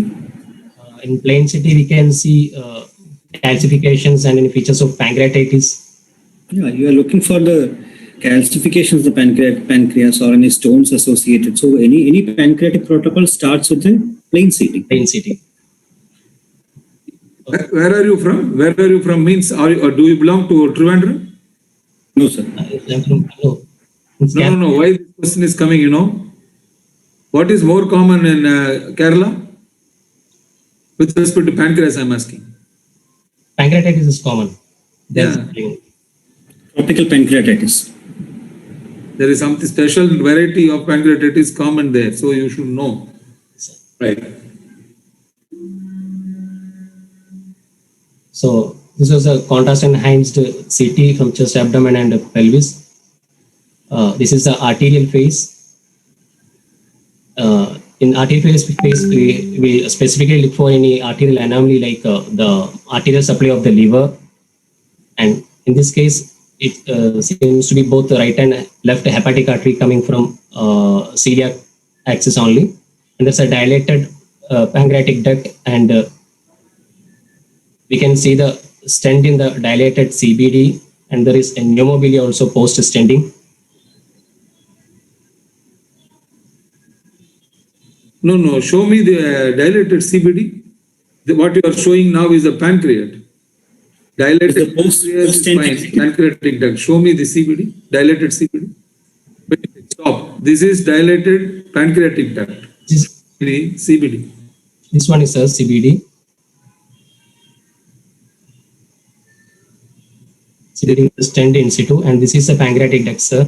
in plain CT, we can see calcifications and any features of pancreatitis. Yeah, you are looking for the calcifications of the pancreas or any stones associated. So any pancreatic protocol starts with a plain CT. Plain CT. Where are you from? Where are you from means, or do you belong to Trivandrum? No, sir. No. Why this question is coming, you know? What is more common in Kerala? With respect to pancreas, I'm asking. Pancreatitis is common. Yeah. Tropical pancreatitis. There is something special variety of pancreatitis common there, so you should know. Right. So this was a contrast enhanced CT from chest, abdomen, and pelvis. This is the arterial phase. In arterial phase, we specifically look for any arterial anomaly like the arterial supply of the liver, and in this case, it seems to be both the right and left hepatic artery coming from celiac axis only, and there's a dilated pancreatic duct, and we can see the stent in the dilated CBD, and there is a pneumobilia also post stenting. No. Show me the dilated CBD. What you are showing now is the pancreas. Dilated The post- pancreas is fine. Pancreatic duct. Show me the CBD. Dilated CBD. Wait, stop. This is dilated pancreatic duct. CBD. This one is a CBD. CBD is stent in situ, and this is a pancreatic duct, sir.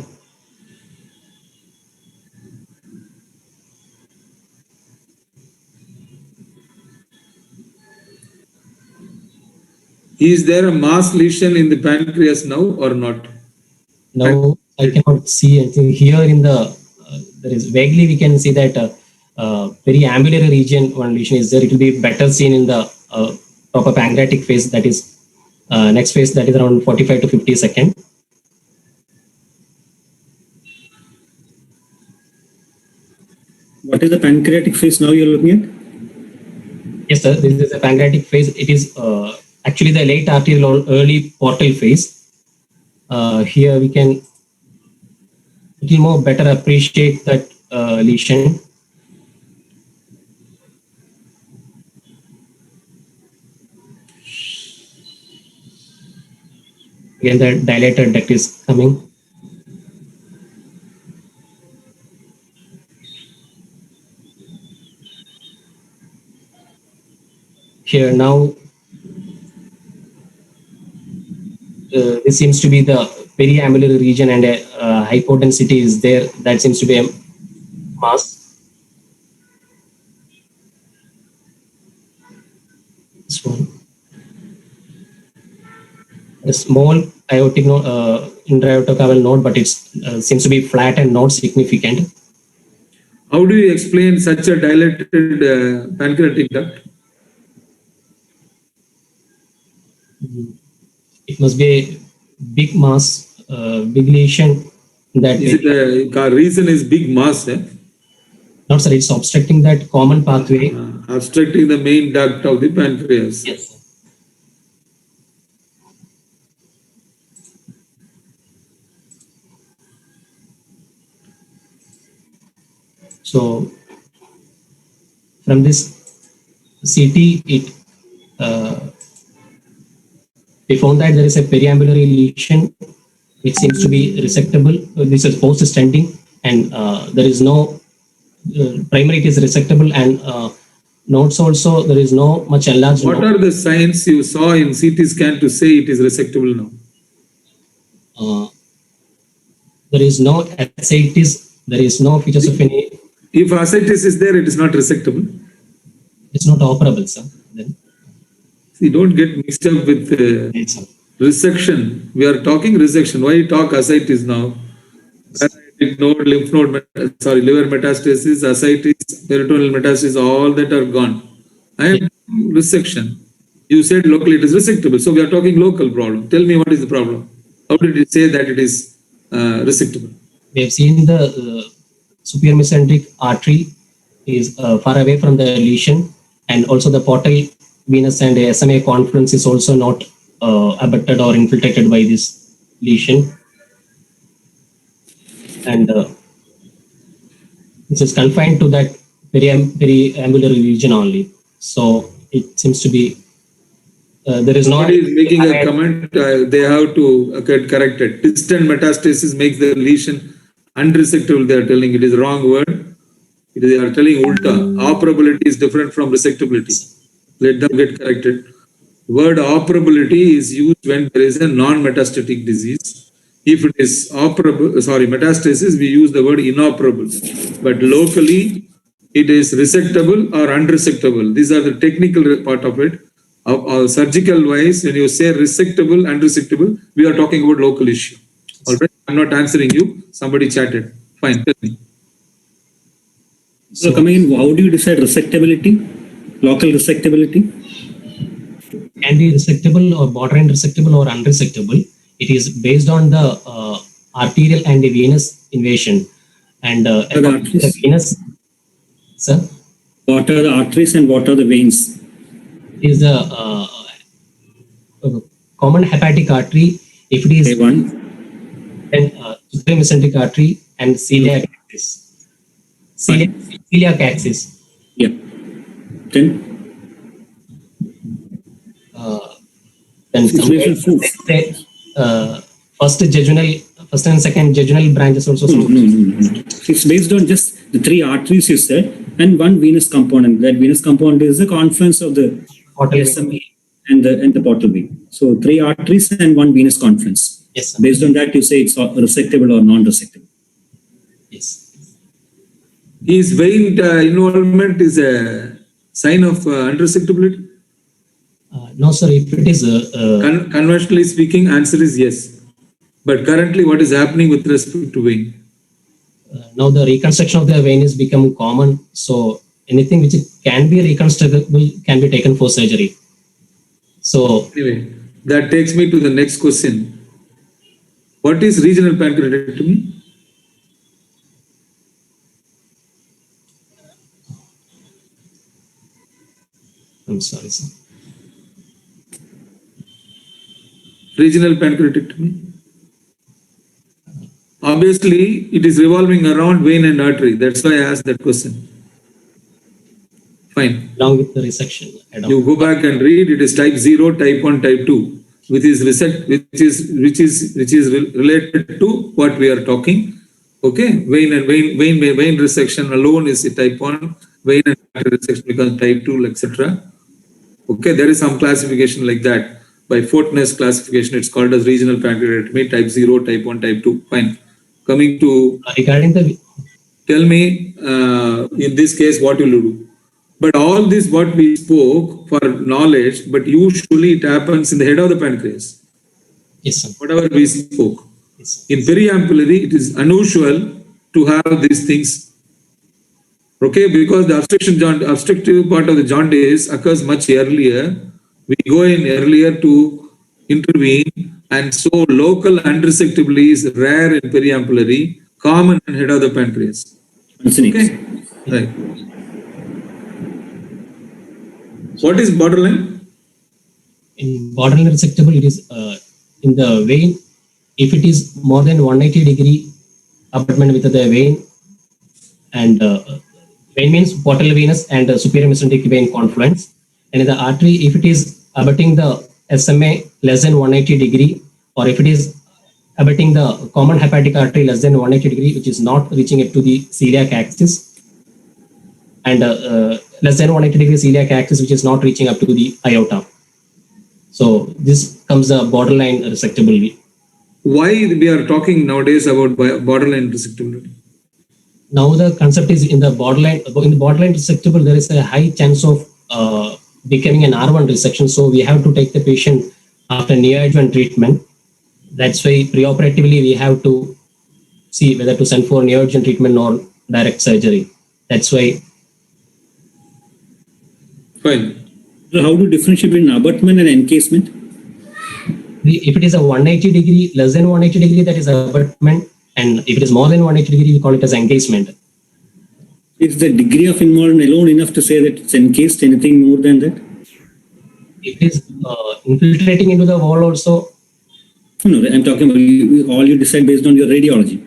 Is there a mass lesion in the pancreas now or not? Now I cannot see anything here in the. There is vaguely we can see that very ambulatory region one lesion is there. It will be better seen in the proper pancreatic phase. That is next phase, that is around 45 to 50 seconds. What is the pancreatic phase now you're looking at? Yes, sir. This is a pancreatic phase. It is actually the late arterial or early portal phase. Here we can little more better appreciate that lesion. Again, the dilated duct is coming. here now, this seems to be the periambular region, and a hypodensity is there. That seems to be a mass. This one. A small aortic node, intra-aortocaval node, but it seems to be flat and not significant. How do you explain such a dilated pancreatic duct? It must be a big mass, big lesion. That Is it the reason is big mass? not, sir. It's obstructing that common pathway. Obstructing the main duct of the pancreas. Yes, sir. So from this CT, we found that there is a periambulary lesion. It seems to be resectable. This is post-stenting, and there is no primary. It is resectable, and nodes also there is no much enlarged. What are the signs you saw in CT scan to say it is resectable now? There is no ascites. There is no features of any. If ascites is there, it is not resectable. It's not operable, sir. Then. See, don't get mixed up with Yes, sir. resection. We are talking resection. Why talk ascites now? Pancreatic node, lymph node, liver metastasis, ascites, peritoneal metastasis, all that are gone. I am resection. You said locally it is resectable. So we are talking local problem. Tell me what is the problem. How did it say that it is resectable? We have seen the superior mesenteric artery is far away from the lesion, and also the portal venous and SMA confluence is also not abutted or infiltrated by this lesion, and this is confined to that periambular region only. So it seems to be there is no. Somebody is making a comment. They have to get corrected. Distant metastasis makes the lesion unresectable. They are telling it is the wrong word. They are telling ulta. Operability is different from resectability. Let them get corrected. Word operability is used when there is a non-metastatic disease. If it is metastasis, we use the word inoperable. But locally, it is resectable or unresectable. These are the technical part of it. Surgical wise, when you say resectable, unresectable, we are talking about local issue. All right, I'm not answering you. Somebody chatted. Fine, tell me. So coming in, how do you decide resectability? Local resectability? Can be resectable or borderline resectable or unresectable. It is based on the arterial and the venous invasion. And the venous, sir? What are the arteries and what are the veins? Is the common hepatic artery. If it is one, then superior mesenteric artery and celiac axis. Celiac axis. Yeah. Then first and second jejunal branches also. No. It's based on just the three arteries you said and one venous component. That venous component is the confluence of the SMA and the portal vein. So 3 arteries and 1 venous confluence. Yes, sir. Based on that, you say it's resectable or non-resectable. Yes. Is vein involvement is a sign of unresectability? No, sir. If it is Conventionally speaking, answer is yes. But currently, what is happening with respect to vein? now the reconstruction of the vein is become common. So anything which can be reconstructable can be taken for surgery. So Anyway, that takes me to the next question. What is regional pancreatectomy? I'm sorry, sir. Regional pancreatectomy? Obviously, it is revolving around vein and artery. That's why I asked that question. Fine. Along with the resection. You go back and read. It is type 0, type 1, type 2, which is related to what we are talking. Okay, vein resection alone is a type 1. Vein and artery resection becomes type 2, etc. Okay, there is some classification like that. By Fortness classification, it's called as regional pancreatectomy, type 0, type 1, type 2. Fine. Coming to, Regarding the tell me, in this case, what will you do? But all this, what we spoke for knowledge, but usually it happens in the head of the pancreas. yes, sir. Whatever we spoke. Yes, sir. In periampullary, it is unusual to have these things. Okay, because the obstructive part of the jaundice occurs much earlier. We go in earlier to intervene, and so local unresectability is rare in periampullary, common in head of the pancreas. Okay, right. What is borderline? In borderline resectable, it is in the vein. If it is more than 180-degree abutment with the vein, and vein means portal venous and superior mesenteric vein confluence, and in the artery, if it is abutting the SMA less than 180-degree, or if it is abutting the common hepatic artery less than 180-degree, which is not reaching it to the celiac axis, and less than 180-degree celiac axis, which is not reaching up to the aorta. So this comes the borderline resectability. Why we are talking nowadays about borderline resectability? Now the concept is in the borderline resectable, there is a high chance of becoming an R1 resection. So we have to take the patient after neoadjuvant treatment. That's why preoperatively we have to see whether to send for neoadjuvant treatment or direct surgery. That's why. Fine. So how to differentiate between abutment and encasement? If it is a 180-degree, less than 180-degree, that is abutment. And if it is more than 180-degree, we call it as encasement. Is the degree of involvement alone enough to say that it's encased? Anything more than that? It is infiltrating into the wall also. No, I'm talking about all you decide based on your radiology.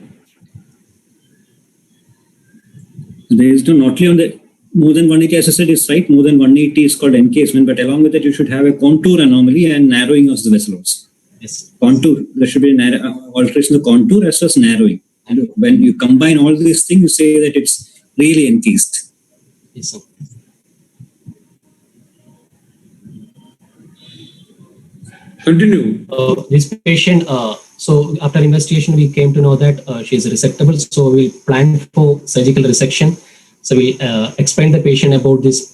Based on not only on the more than 180, as I said, is right. More than 180 is called encasement, but along with that, you should have a contour anomaly and narrowing of the vessel also. Yes. Contour, there should be an alteration of contour as well as narrowing. And when you combine all these things, you say that it's really encased. Yes, sir. Continue. This patient, so after investigation, we came to know that she is resectable. So we plan for surgical resection. So we explain the patient about this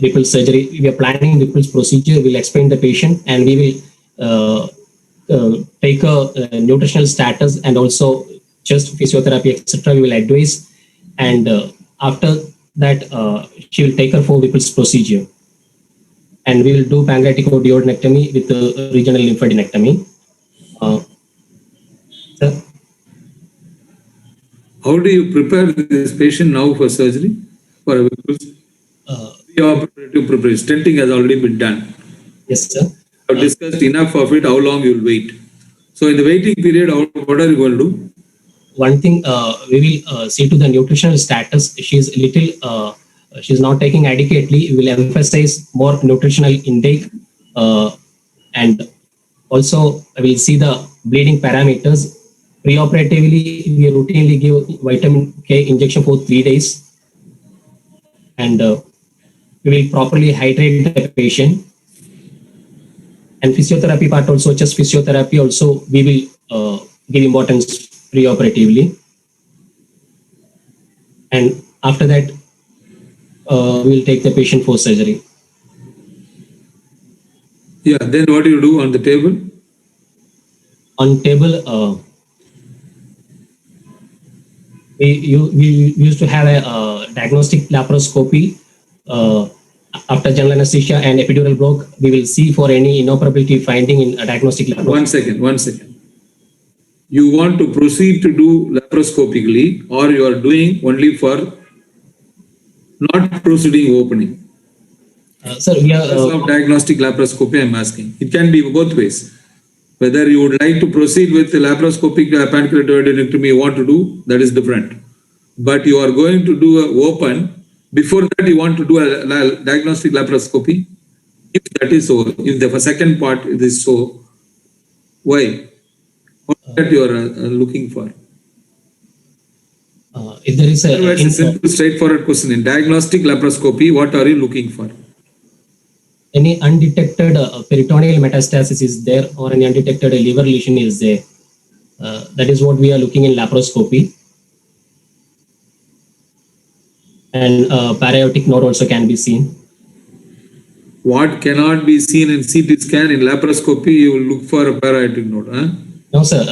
Whipple surgery. We are planning Whipple's procedure. We'll explain the patient, and we will take a nutritional status and also just physiotherapy, etc. We will advise, and after that, she will take her for Whipple's procedure, and we will do pancreatic duodenectomy with regional lymphadenectomy. Sir? How do you prepare this patient now for surgery? For a preoperative preparation. Stenting has already been done. Yes, sir. I've discussed enough of it, how long you will wait. So in the waiting period, what are you going to do? One thing, we will see to the nutritional status. She's little, she's not taking adequately. We will emphasize more nutritional intake, and also we will see the bleeding parameters. Preoperatively, we routinely give vitamin K injection for 3 days, and we will properly hydrate the patient. And physiotherapy part also, just physiotherapy also, we will give importance preoperatively. And after that, we will take the patient for surgery. Yeah, then what do you do on the table? On table, we used to have a diagnostic laparoscopy. After general anesthesia and epidural block, we will see for any inoperability finding in a diagnostic laparoscopy. One second. You want to proceed to do laparoscopically, or you are doing only for not proceeding opening? Sir, we are of diagnostic laparoscopy, I'm asking. It can be both ways. Whether you would like to proceed with the laparoscopic pancreaticoduodenectomy you want to do, that is different. But you are going to do an open. Before that, you want to do a diagnostic laparoscopy? If that is so, if the second part is so, why? What that you are looking for? if there is a simple, straightforward question. In diagnostic laparoscopy, what are you looking for? any undetected peritoneal metastasis is there or any undetected liver lesion is there. That is what we are looking in laparoscopy. And para-aortic node also can be seen. What cannot be seen in CT scan, in laparoscopy, you will look for a para-aortic node. Huh? No, sir.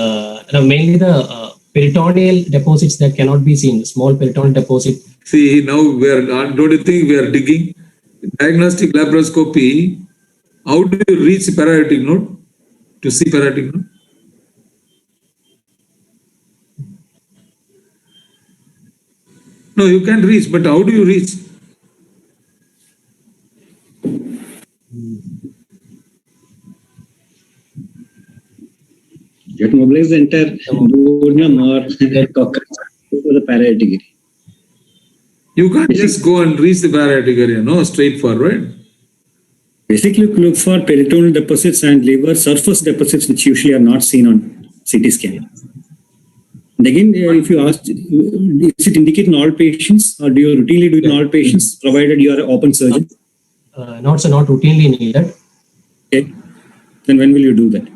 Mainly the peritoneal deposits that cannot be seen, small peritoneal deposit. See, now we are, don't you think we are digging? Diagnostic laparoscopy, how do you reach para-aortic node? To see para-aortic node? No, you can reach, but how do you reach? You have to mobilize the entire duodenum or coccyx for the para-aortic area. You can't just go and reach the para-aortic area, no, straightforward. Basically, look for peritoneal deposits and liver surface deposits, which usually are not seen on CT scan. And again, if you ask, is it indicate in all patients, or do you routinely do it in all patients, provided you are an open surgeon? Not routinely needed. Okay. Then when will you do that?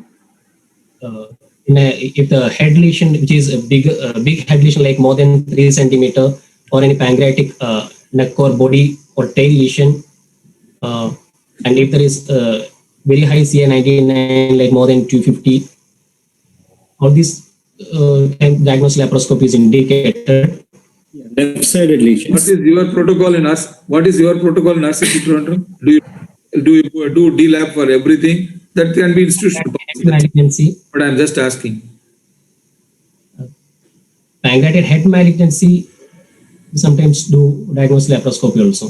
If the head lesion, which is a big head lesion like more than 3 centimeter, or any pancreatic neck or body or tail lesion, and if there is very high CA99 like more than 250, all these diagnostic laparoscopy is indicated. Left-sided lesions. What is your protocol in RCT Toronto? Do you do D-lab for everything? That can be institutional policy. Malignancy. But I'm just asking. Pancreatic head malignancy, we sometimes do diagnostic laparoscopy also.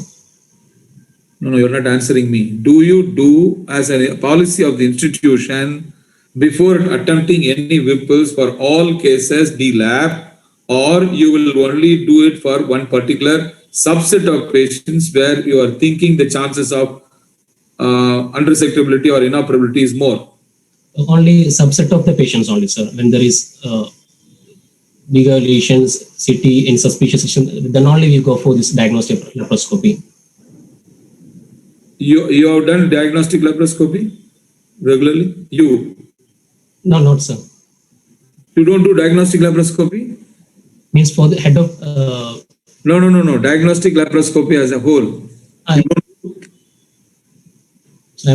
No, you're not answering me. Do you do as a policy of the institution before attempting any Whipples for all cases D-lab, or you will only do it for one particular subset of patients where you are thinking the chances of unresectability or inoperability is more? Only subset of the patients only, sir. When there is bigger lesions, CT in suspicious lesion, then only we go for this diagnostic laparoscopy. You have done diagnostic laparoscopy regularly? You? No, not sir. You don't do diagnostic laparoscopy? Means for the head of... No. Diagnostic laparoscopy as a whole. I'm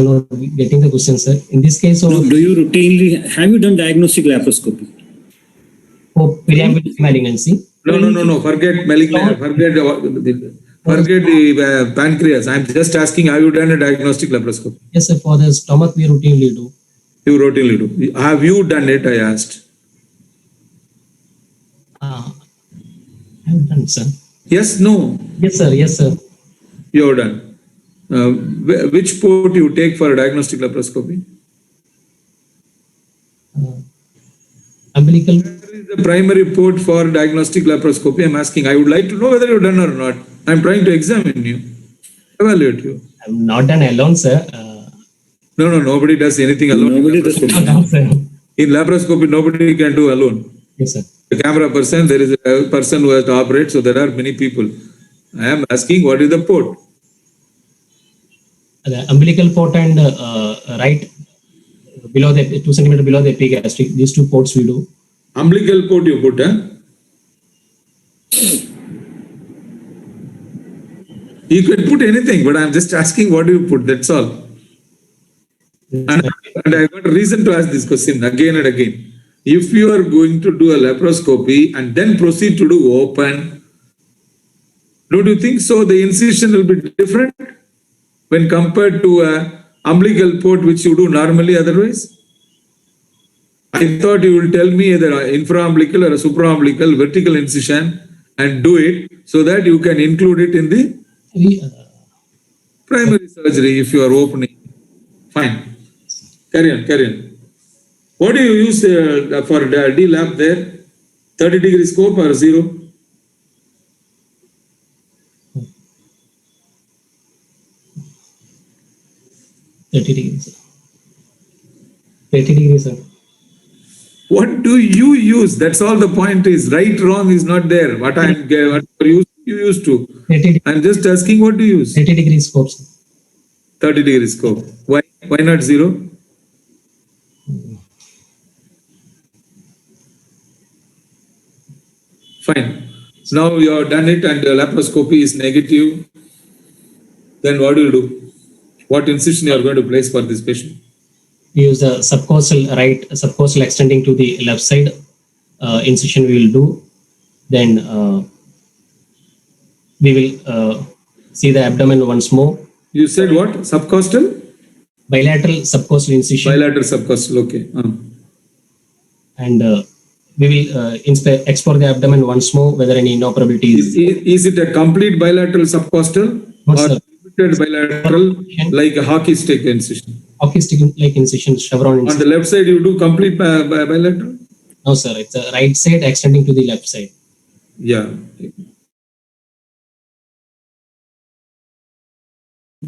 not getting the question, sir. In this case, do you routinely, have you done diagnostic laparoscopy? For periamphitic malignancy? No. Forget malignant. Forget the pancreas. I'm just asking, have you done a diagnostic laparoscopy? Yes, sir. For the stomach, we routinely do. You routinely do. Have you done it? I asked. I have done, sir. Yes, no. Yes, sir. Yes, sir. You have done. Which port you take for a diagnostic laparoscopy? Umbilical. Where is the primary port for diagnostic laparoscopy? I'm asking. I would like to know whether you've done or not. I'm trying to examine you, evaluate you. I'm not done alone, sir. No. Nobody does anything alone. Nobody does it. No, sir. In laparoscopy, nobody can do alone. Yes, sir. The camera person, there is a person who has to operate, so there are many people. I am asking, what is the port? The umbilical port and right below the 2 centimeter below the epigastric, these two ports we do. Umbilical port you put, huh? You could put anything, but I'm just asking what do you put, that's all. And I got a reason to ask this question again and again. If you are going to do a laparoscopy and then proceed to do open, don't you think so the incision will be different when compared to a umbilical port which you do normally otherwise? I thought you will tell me either infraumbilical or a supraumbilical vertical incision and do it so that you can include it in the primary surgery if you are opening. Fine. Carry on. What do you use for the D-lab there? 30-degree scope or 0? $30, sir. What do you use? That's all the point is. Right, wrong is not there. What you used to. 30, I'm just asking what do you use? 30-degree scope, sir. 30-degree scope. Why not 0? Fine. Now you have done it and the laparoscopy is negative. Then what do you do? What incision you are going to place for this patient? We use the subcostal extending to the left side incision we will do. Then we will see the abdomen once more. You said what? Subcostal? Bilateral subcostal incision. Bilateral subcostal, okay. And we will explore the abdomen once more, whether any inoperability Is it a complete bilateral subcostal No, or sir. limited bilateral like a hockey stick incision? Hockey stick like incision, chevron On incision. the left side, you do complete bilateral? No, sir. It's a right side extending to the left side. Yeah.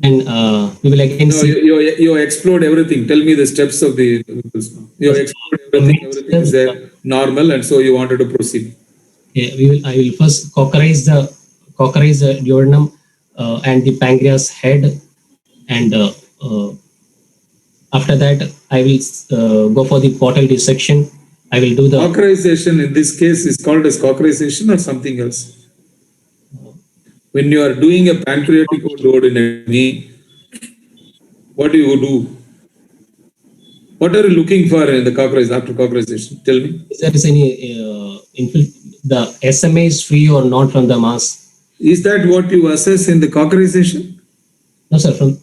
And we will again No, see. you explode everything. Tell me the steps of the. You explode everything. Everything is there normal, and so you wanted to proceed. Okay, I will first coccerize the duodenum and the pancreas head, and after that I will go for the portal dissection. I will do the Cockerization in this case is called as cockerization or something else. When you are doing a pancreatic duodenectomy, what do you do? What are you looking for in the after cockerization? Tell me. Is there any the SMA is free or not from the mass? Is that what you assess in the cockerization? No, sir. From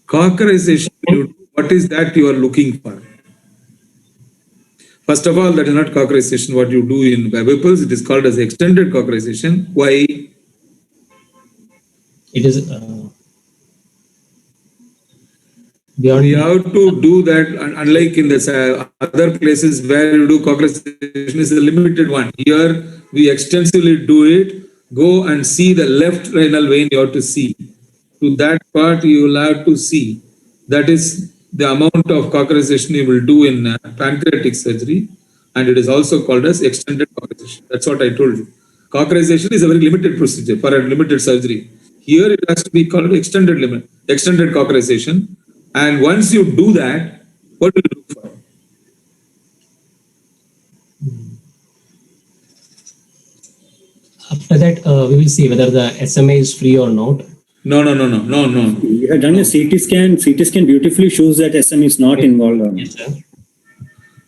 Cockerization, what is that you are looking for? First of all, that is not cockerization. What you do in Whipples, it is called as extended cockerization. Why? it is We have to do that, unlike in the other places where you do cockerization is a limited one. Here, we extensively do it. Go and see the left renal vein you have to see. To that part, you will have to see. That is the amount of cockerization you will do in pancreatic surgery. And it is also called as extended cockerization. That's what I told you. Cockerization is a very limited procedure for a limited surgery. Here, it has to be called extended cockerization. And once you do that, what do you look for? after that we will see whether the SMA is free or not. No. You have done a CT scan. CT scan beautifully shows that SM is not involved. Yes, sir.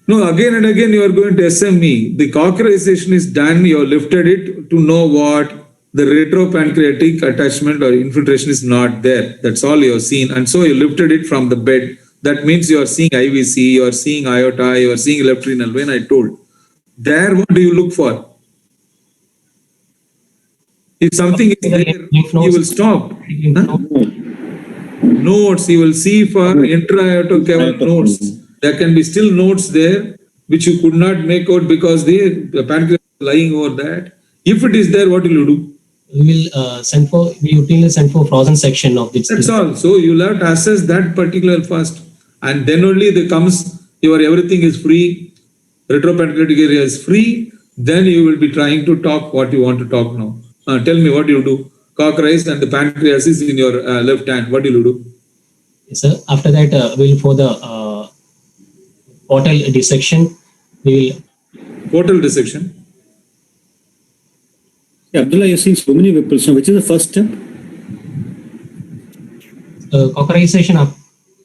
No, again and again you are going to SME. The cockerization is done, you have lifted it to know what the retropancreatic attachment or infiltration is not there. That's all you have seen. And so you lifted it from the bed. That means you are seeing IVC, you are seeing aorta, you are seeing left renal vein, I told. There, what do you look for? If something is there, you will stop. Nodes, you will see for intra-aortocaval nodes. There can be still nodes there which you could not make out because the pancreas is lying over that. If it is there, what will you do? We routinely send for frozen section of this. That's all. So you'll have to assess that particular first. And then only there comes your everything is free, retropancreatic area is free, then you will be trying to talk what you want to talk now. Tell me what you do. Cockerize and the pancreas is in your left hand. What will you do? Yes, sir. After that, we'll for the portal dissection. We will Portal dissection. Yeah, Abdullah, you've seen so many Whipples. So which is the first step? cockerization of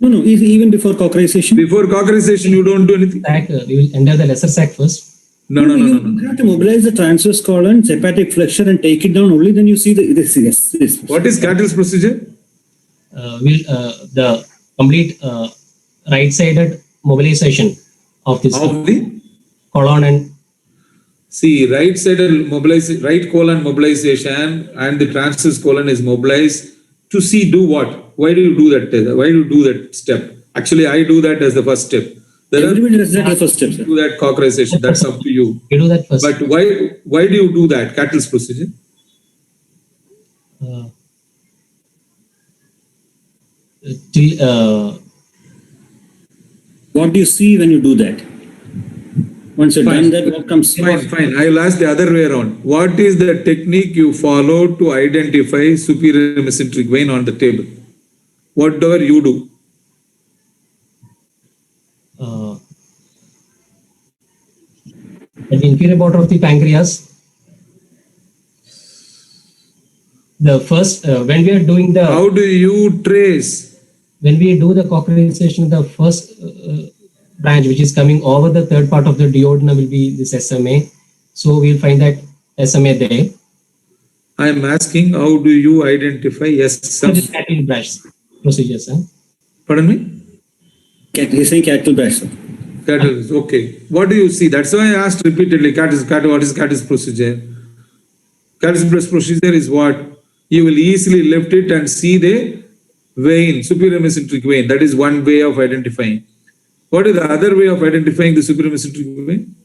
No, even before cockerization. Before cockerization, you don't do anything. sac. We will enter the lesser sac first. No. You have to mobilize the transverse colon, hepatic flexure, and take it down. Only then you see this. What is Cattell's procedure? The complete right-sided mobilization of this Of the colon and see right-sided mobilization, right colon mobilization, and the transverse colon is mobilized to see do what? Why do you do that? Why do you do that step? Actually, I do that as the first step. Everybody does that as the first step, sir. Do that cockerization. That's up to you. we do that first. But why do you do that? Cattell's procedure. Till What do you see when you do that? Once you've Fine. done that, what comes? Fine. I will ask the other way around. What is the technique you follow to identify superior mesenteric vein on the table? Whatever you do. At the inferior border of the pancreas, the first, when we are doing the, How do you trace? when we do the cauterization, the first branch which is coming over the third part of the duodenum will be this SMA. So we'll find that SMA there. I am asking, how do you identify So SM? this cattle brush procedure, sir. Pardon me? He's saying cattle brush, sir. Cattle is okay. What do you see? That's why I asked repeatedly. What is Cattis procedure? Cattis procedure is what? You will easily lift it and see the vein, superior mesenteric vein. That is one way of identifying. What is the other way of identifying the superior mesenteric vein?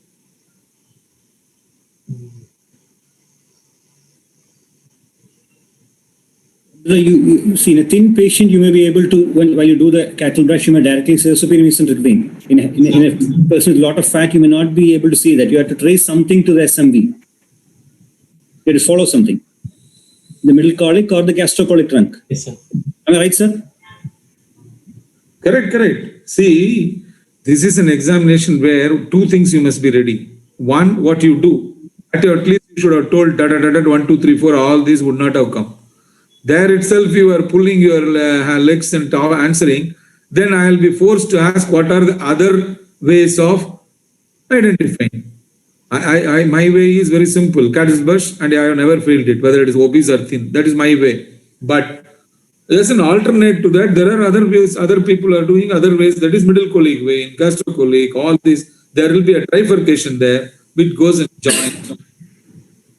So you see, in a thin patient, you may be able to, while you do the cattle brush, you may directly see a superior mesenteric vein. In a person with a lot of fat, you may not be able to see that. You have to trace something to the SMV. You have to follow something. The middle colic or the gastrocolic trunk. Yes, sir. Am I right, sir? Correct. See, this is an examination where two things you must be ready. One, what you do. At least you should have told 1, 2, 3, 4, all these would not have come. There itself you are pulling your legs and answering, then I will be forced to ask what are the other ways of identifying. My way is very simple, Cattis brush, and I have never failed it, whether it is obese or thin. That is my way. But as an alternate to that, there are other ways, other people are doing other ways. That is middle colic vein, gastrocolic, all this. There will be a trifurcation there, which goes in joint.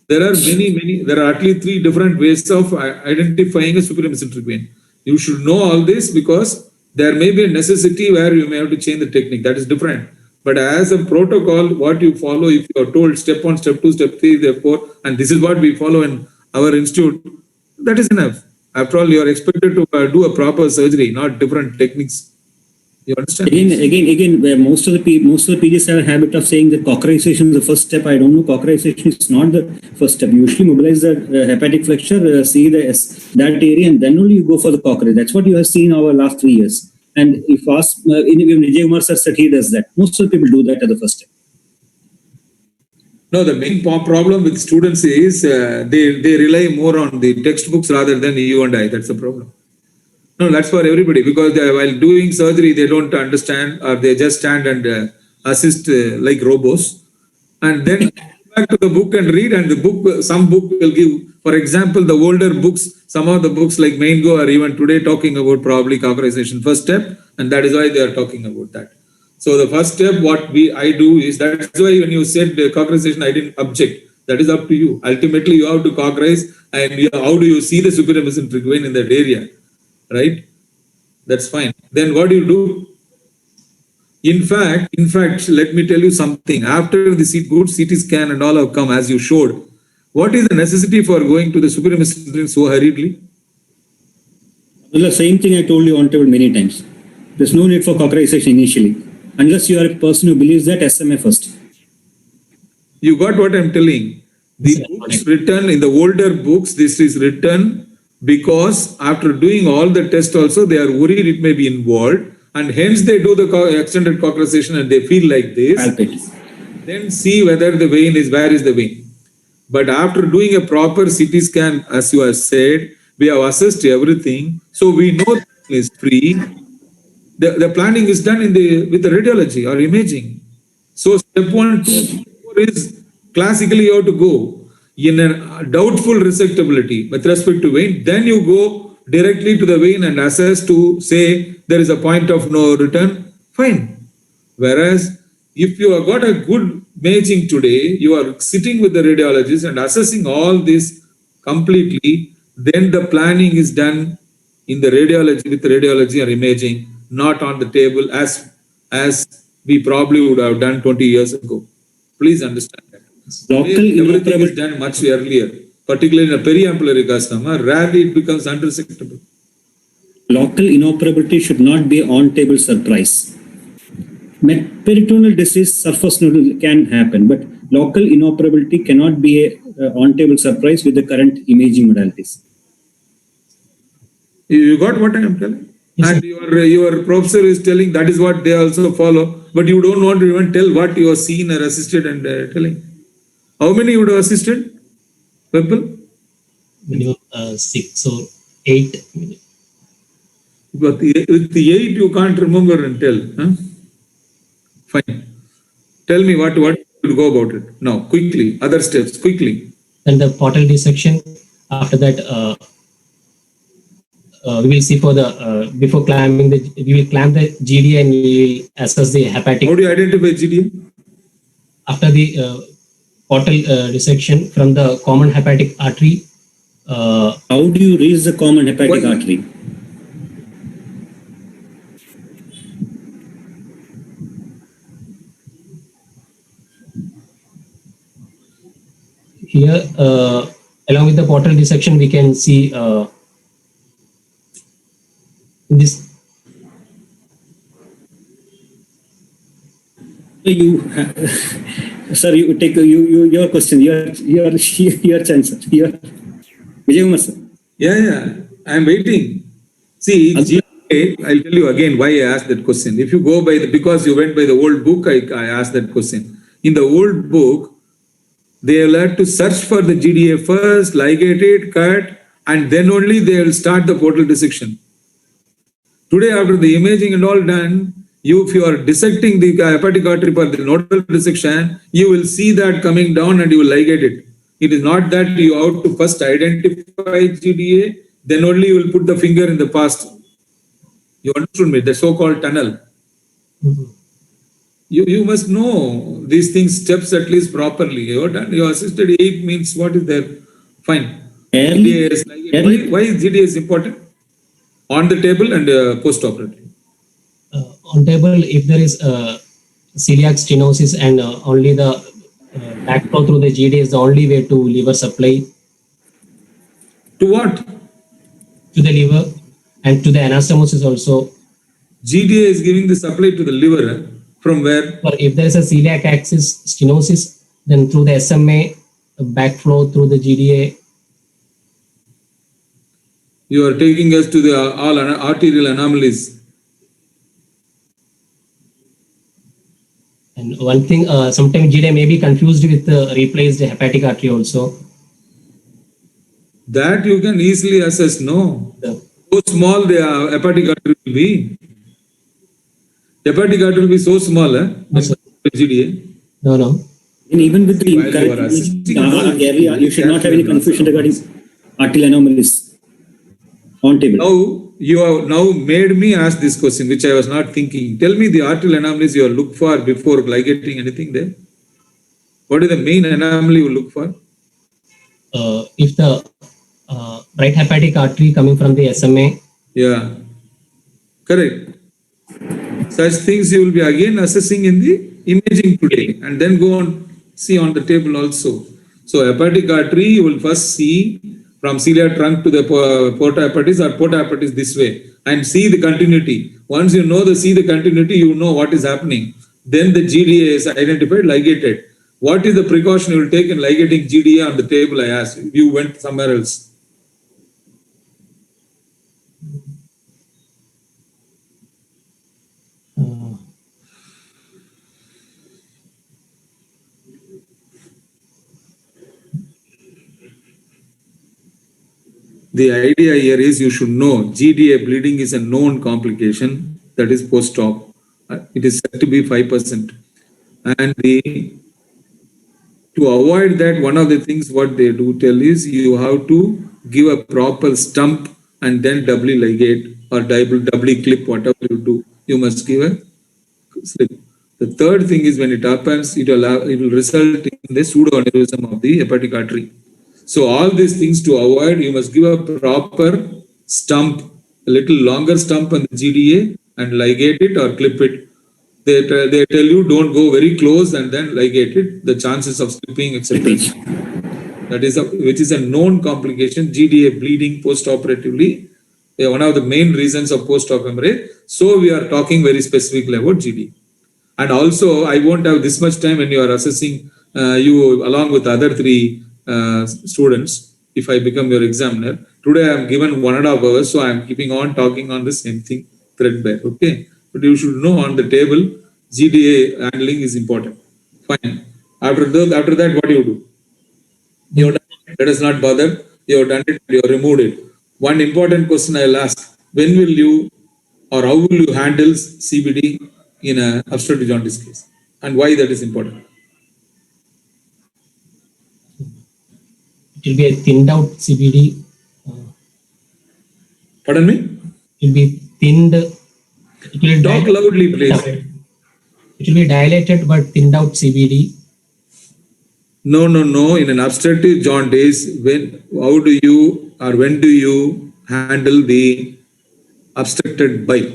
There are many, there are at least 3 different ways of identifying a superior mesenteric vein. You should know all this because there may be a necessity where you may have to change the technique. That is different. But as a protocol, what you follow, if you are told step 1, step 2, step 3, step 4, and this is what we follow in our institute, that is enough. After all, you are expected to do a proper surgery, not different techniques. You understand? Again, where most of the PGs have a habit of saying that cauterization is the first step. I don't know. Cauterization is not the first step. You usually mobilize the hepatic flexure, see that area, and then only you go for the cauterization. That's what you have seen over the last 3 years. And if asked, even Vijay Kumar sir said he does that. Most of the people do that at the first step. No, the main problem with students is they rely more on the textbooks rather than you and I. That's the problem. No, that's for everybody because while doing surgery, they don't understand or they just stand and assist like robots. And then go back to the book and read, and the book, some book will give, for example, the older books, some of the books like Maingo are even today talking about probably cauterization first step, and that is why they are talking about that. So the first step, what I do is, that's why when you said cauterization, I didn't object. That is up to you. Ultimately, you have to cauterize, and how do you see the superior mesenteric vein in that area? Right? That's fine. Then what do you do? In fact, let me tell you something. After the good CT scan and all have come, as you showed, what is the necessity for going to the superior mesenteric so hurriedly? Well, the same thing I told you on table many times. There's no need for cauterization initially, unless you are a person who believes that SMA first. You got what I'm telling. The books written in the older books, this is written because after doing all the tests also, they are worried it may be involved, and hence they do the extended cauterization and they feel like this. Palpate. Then see whether the vein is, where is the vein. But after doing a proper CT scan, as you have said, we have assessed everything. So we know the vein is free. The planning is done with the radiology or imaging. So step 1, 2, 4 is classically you have to go in a doubtful resectability with respect to vein. Then you go directly to the vein and assess to say there is a point of no return. Fine. Whereas if you have got a good imaging today, you are sitting with the radiologist and assessing all this completely, then the planning is done in the radiology, with the radiology or imaging, not on the table as we probably would have done 20 years ago. Please understand that. Everything is done much earlier, particularly in a periampullary carcinoma. Rarely it becomes unresectable. Local inoperability should not be on-table surprise. Peritoneal disease, surface nodule can happen, but local inoperability cannot be a on-table surprise with the current imaging modalities. You got what I am telling? Yes, And your professor is telling that is what they also follow, but you don't want to even tell what you have seen or assisted and telling. How many you would have assisted? People? minimum 6 or 8. But with the 8 you can't remember and tell. Huh? Fine. Tell me what will go about it now, quickly. Other steps, quickly. Then the portal dissection. After that, we will see for the before clamping we will clamp the GDA and we will assess the hepatic. How do you identify GDA? After the portal dissection from the common hepatic artery. How do you reach the common hepatic artery? Here, along with the portal dissection, we can see this. Sir, you take your question, your chance, sir. Vijay Kumar, sir. Yeah, I am waiting. See, GDA, I'll tell you again why I asked that question. If you go by because you went by the old book, I asked that question. In the old book, they will have to search for the GDA first, ligate it, cut, and then only they will start the portal dissection. Today, after the imaging and all done, if you are dissecting the hepatic artery for the nodal dissection, you will see that coming down and you will ligate it. It is not that you have to first identify GDA, then only you will put the finger in the past. You understood me? The so-called tunnel. Mm-hmm. You must know these things, steps at least properly. You assisted 8 means what is there? Fine. GDA is why is GDA is important? On the table and post-operative. On table, if there is celiac stenosis and only the backflow through the GDA is the only way to liver supply. To what? To the liver and to the anastomosis also. GDA is giving the supply to the liver from where? But if there is a celiac axis stenosis, then through the SMA, backflow through the GDA. You are taking us to the all arterial anomalies. And one thing, sometimes GDA may be confused with replaced hepatic artery also. That you can easily assess, no? So small the hepatic artery will be. Hepatic artery will be so small, GDA. No. And even with the correct area, you should not have any confusion regarding arterial anomalies on table. Now, you have now made me ask this question, which I was not thinking. Tell me the arterial anomalies you look for before ligating anything there. What is the main anomaly you look for? If the right hepatic artery coming from the SMA. Yeah, correct. Such things you will be again assessing in the imaging today and then go on see on the table also. So hepatic artery you will first see from celiac trunk to the porta hepatis or porta hepatis this way and see the continuity. Once you know see the continuity, you know what is happening. Then the GDA is identified, ligated. What is the precaution you will take in ligating GDA on the table? I asked. You went somewhere else. The idea here is you should know GDA bleeding is a known complication that is post-op. It is said to be 5%. And to avoid that, one of the things what they do tell is you have to give a proper stump and then doubly ligate or doubly clip, whatever you do. You must give a slip. The third thing is when it happens, it will result in the pseudoaneurysm of the hepatic artery. So all these things to avoid, you must give a proper stump, a little longer stump on the GDA and ligate it or clip it. They tell you don't go very close and then ligate it. The chances of slipping, etc. That is which is a known complication. GDA bleeding post-operatively, one of the main reasons of post-op hemorrhage. So we are talking very specifically about GDA. And also, I won't have this much time when you are assessing you along with other three students. If I become your examiner, today I am given 1.5 hours, so I am keeping on talking on the same thing threadbare. Okay, but you should know on the table GDA handling is important. Fine. After that, what do you do? You have done it. Let us not bother. You have done it. You have removed it. One important question I will ask: when will you, or how will you handle CBD in a obstructive jaundice case, and why that is important? It will be a thinned out CBD. Pardon me? It will be thinned. It will Talk loudly, please. It will be dilated but thinned out CBD. No. In an obstructive jaundice, when do you handle the obstructed bile?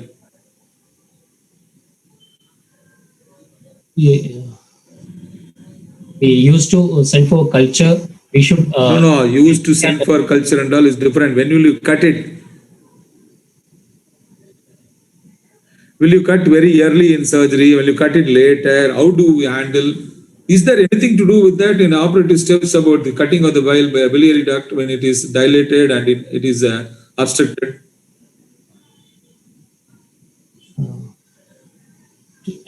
We used to send for culture. We should. No. Used to send for culture and all is different. When will you cut it? Will you cut very early in surgery? Will you cut it later? How do we handle? Is there anything to do with that in operative steps about the cutting of the biliary duct when it is dilated and it is obstructed?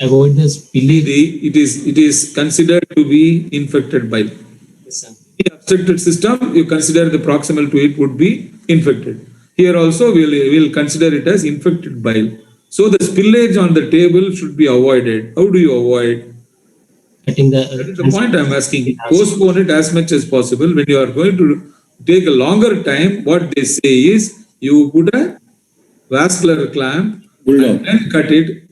Avoid this biliary. It is considered to be infected bile. Yes, sir. In obstructed system, you consider the proximal to it would be infected. Here also, we'll consider it as infected bile. So the spillage on the table should be avoided. How do you avoid? Cutting the. That is the point I'm asking. Postpone it as much as possible. When you are going to take a longer time, what they say is you put a vascular clamp and then cut it.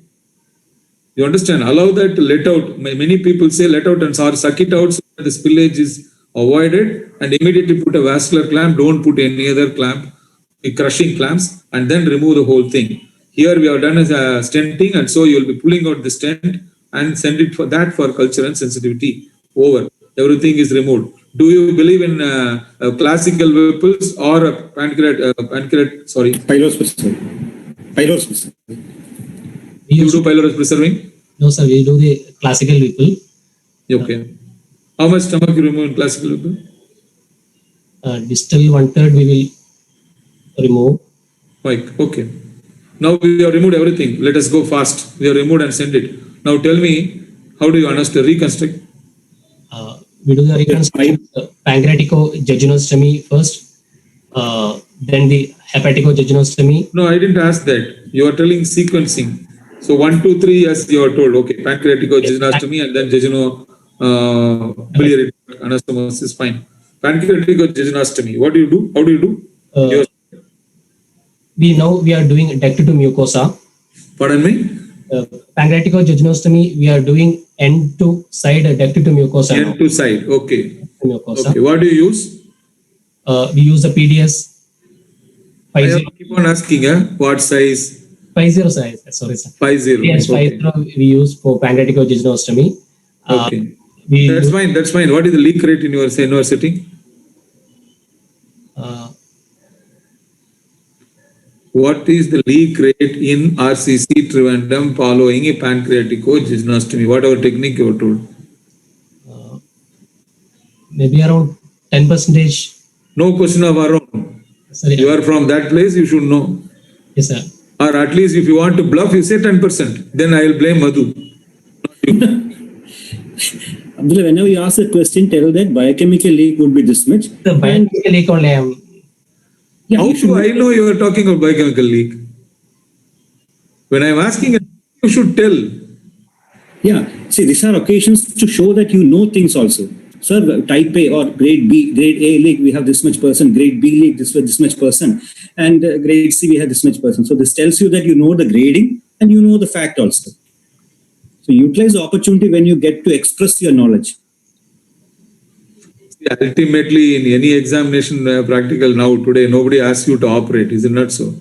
You understand? Allow that to let out. Many people say let out and suck it out so that the spillage is avoided, and immediately put a vascular clamp. Don't put any other clamp, crushing clamps, and then remove the whole thing. Here we have done as a stenting, and so you will be pulling out the stent and send it for culture and sensitivity. Over. Everything is removed. Do you believe in classical Whipples or Pylorus preserving. You do pylorus preserving? No, sir. We do the classical Whipple. Okay. How much stomach you remove in classical Whipple? Distal 1/3 we will remove. Okay. Now we have removed everything. Let us go fast. We have removed and send it. Now tell me, how do you reconstruct? We do the reconstruction, pancreatico-jejunostomy first, then the hepatico-jejunostomy. No, I didn't ask that. You are telling sequencing. So 1, 2, 3, yes, you are told. Okay, pancreatico-jejunostomy and then biliary anastomosis is fine. Pancreatico-jejunostomy. What do you do? How do you do? We are doing duct to mucosa. Pardon me? Pancreatico-jejunostomy, we are doing end to side duct to mucosa. End to side. Okay. Mucosa. Okay. What do you use? We use the PDS. I have to keep on asking. What size? 50 size. Sorry, sir. 50. PDS Okay. 50 we use for pancreatico-jejunostomy. Okay. That's fine. What is the leak rate in your setting? What is the leak rate in RCC Trivandrum following a pancreatico-jejunostomy? Whatever technique you are told. Maybe around 10%. No question of our own. Sorry. You are from that place, you should know. Yes, sir. Or at least if you want to bluff, you say 10%. Then I will blame Madhu. Abdullah, whenever you ask a question, tell that biochemical leak would be this much. The biochemical leak only I am. Yeah, How you should do I know you are talking of biochemical leak? When I am asking, you should tell. Yeah, see, these are occasions to show that you know things also. Sir, type A or grade B, grade A leak, we have this much person, grade B leak, this much person, and grade C, we have this much person. So this tells you that you know the grading and you know the fact also. So utilize the opportunity when you get to express your knowledge. Ultimately, in any examination practical now, today, nobody asks you to operate, is it not so?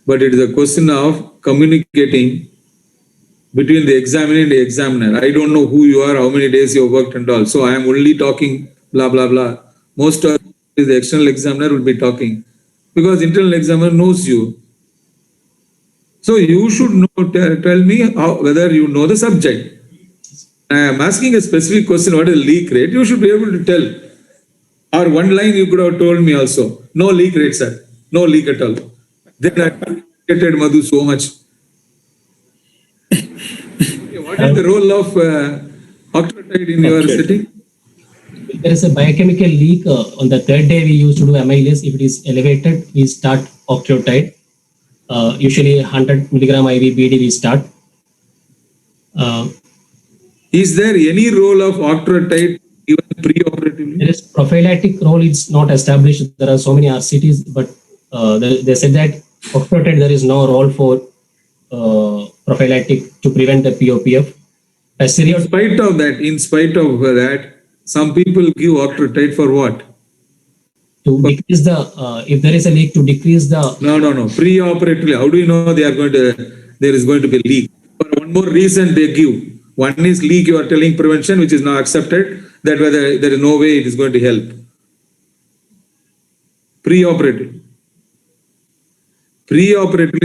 But it is a question of communicating between the examiner and the examiner. I don't know who you are, how many days you have worked and all. So I am only talking blah, blah, blah. Most of the external examiner will be talking because internal examiner knows you. So you should know, tell me whether you know the subject. I am asking a specific question, what is leak rate? You should be able to tell. Or one line you could have told me also. No leak rate, sir. No leak at all. Then I appreciated Madhu so much. What is the role of octreotide in your Octreotide. setting? If there is a biochemical leak on the third day, we used to do amylase. If it is elevated, we start octreotide. Usually 100 milligram IV BD we start. Is there any role of octreotide even pre-operatively? There is prophylactic role. It's not established. There are so many RCTs, but they said that octreotide there is no role for prophylactic to prevent the POPF. In spite of that, some people give octreotide for what? To decrease the if there is a leak, to decrease the No. Pre-operatively, how do you know there is going to be leak? For one more reason they give. One is leak, you are telling prevention, which is now accepted, that whether there is no way it is going to help. Pre-operatively,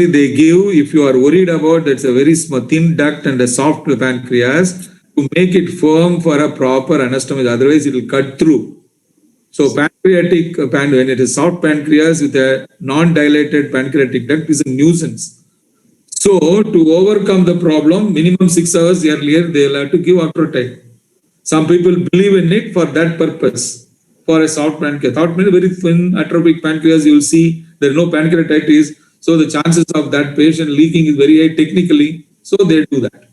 they give, if you are worried about that's a very small, thin duct and a soft pancreas, to make it firm for a proper anastomosis, otherwise it will cut through. So pancreatic, when it is soft pancreas with a non-dilated pancreatic duct is a nuisance. So to overcome the problem, minimum 6 hours earlier, they will have to give octreotide. Some people believe in it for that purpose, for a soft pancreas. Soft means very thin atrophic pancreas, you will see there is no pancreatitis. So the chances of that patient leaking is very high technically. So they do that.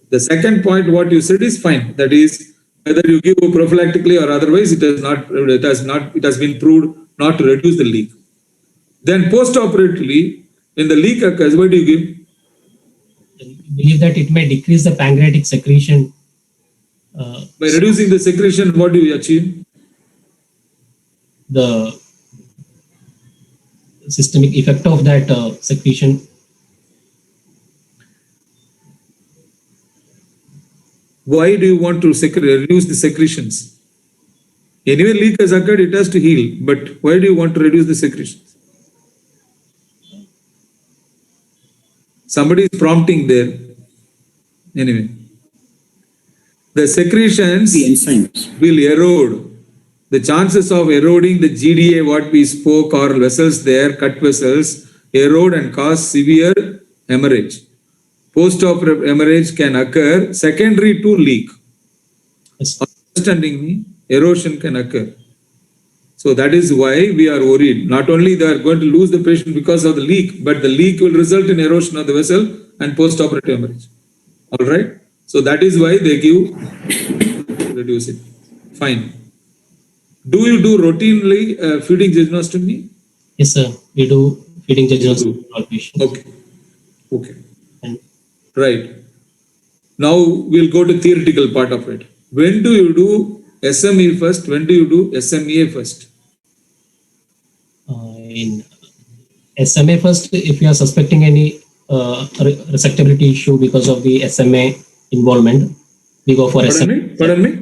The second point, what you said is fine. That is, whether you give prophylactically or otherwise, it has been proved not to reduce the leak. Then post-operatively, when the leak occurs, what do you give? believe that it may decrease the pancreatic secretion. By reducing the secretion, what do you achieve? The systemic effect of that secretion. Why do you want to reduce the secretions? Anyway, leak has occurred, it has to heal. But why do you want to reduce the secretions? Somebody is prompting there. Anyway, the secretions The enzymes. will erode. The chances of eroding the GDA, what we spoke, or vessels there, cut vessels, erode and cause severe hemorrhage. Post-operative hemorrhage can occur secondary to leak. Yes. Understanding me? Erosion can occur. So that is why we are worried. Not only they are going to lose the patient because of the leak, but the leak will result in erosion of the vessel and post-operative hemorrhage. All right. So that is why they give reduce it. Fine. Do you do routinely feeding jejunostomy? Yes, sir. We do feeding jejunostomy for all patients. Okay. And Right. Now we'll go to theoretical part of it. When do you do SME first? When do you do SMEA first? in SMA first, if you are suspecting any resectability issue because of the SMA involvement, we go for SMA. Pardon me?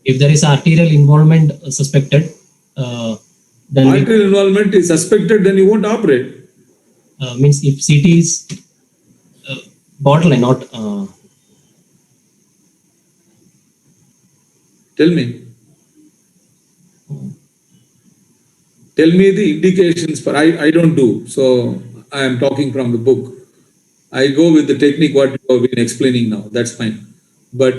If there is arterial involvement suspected, then Arterial involvement is suspected, then you won't operate. means if CT is borderline, not Tell me. Tell me the indications for, I don't do, so I am talking from the book. I go with the technique what you have been explaining now, that's fine. But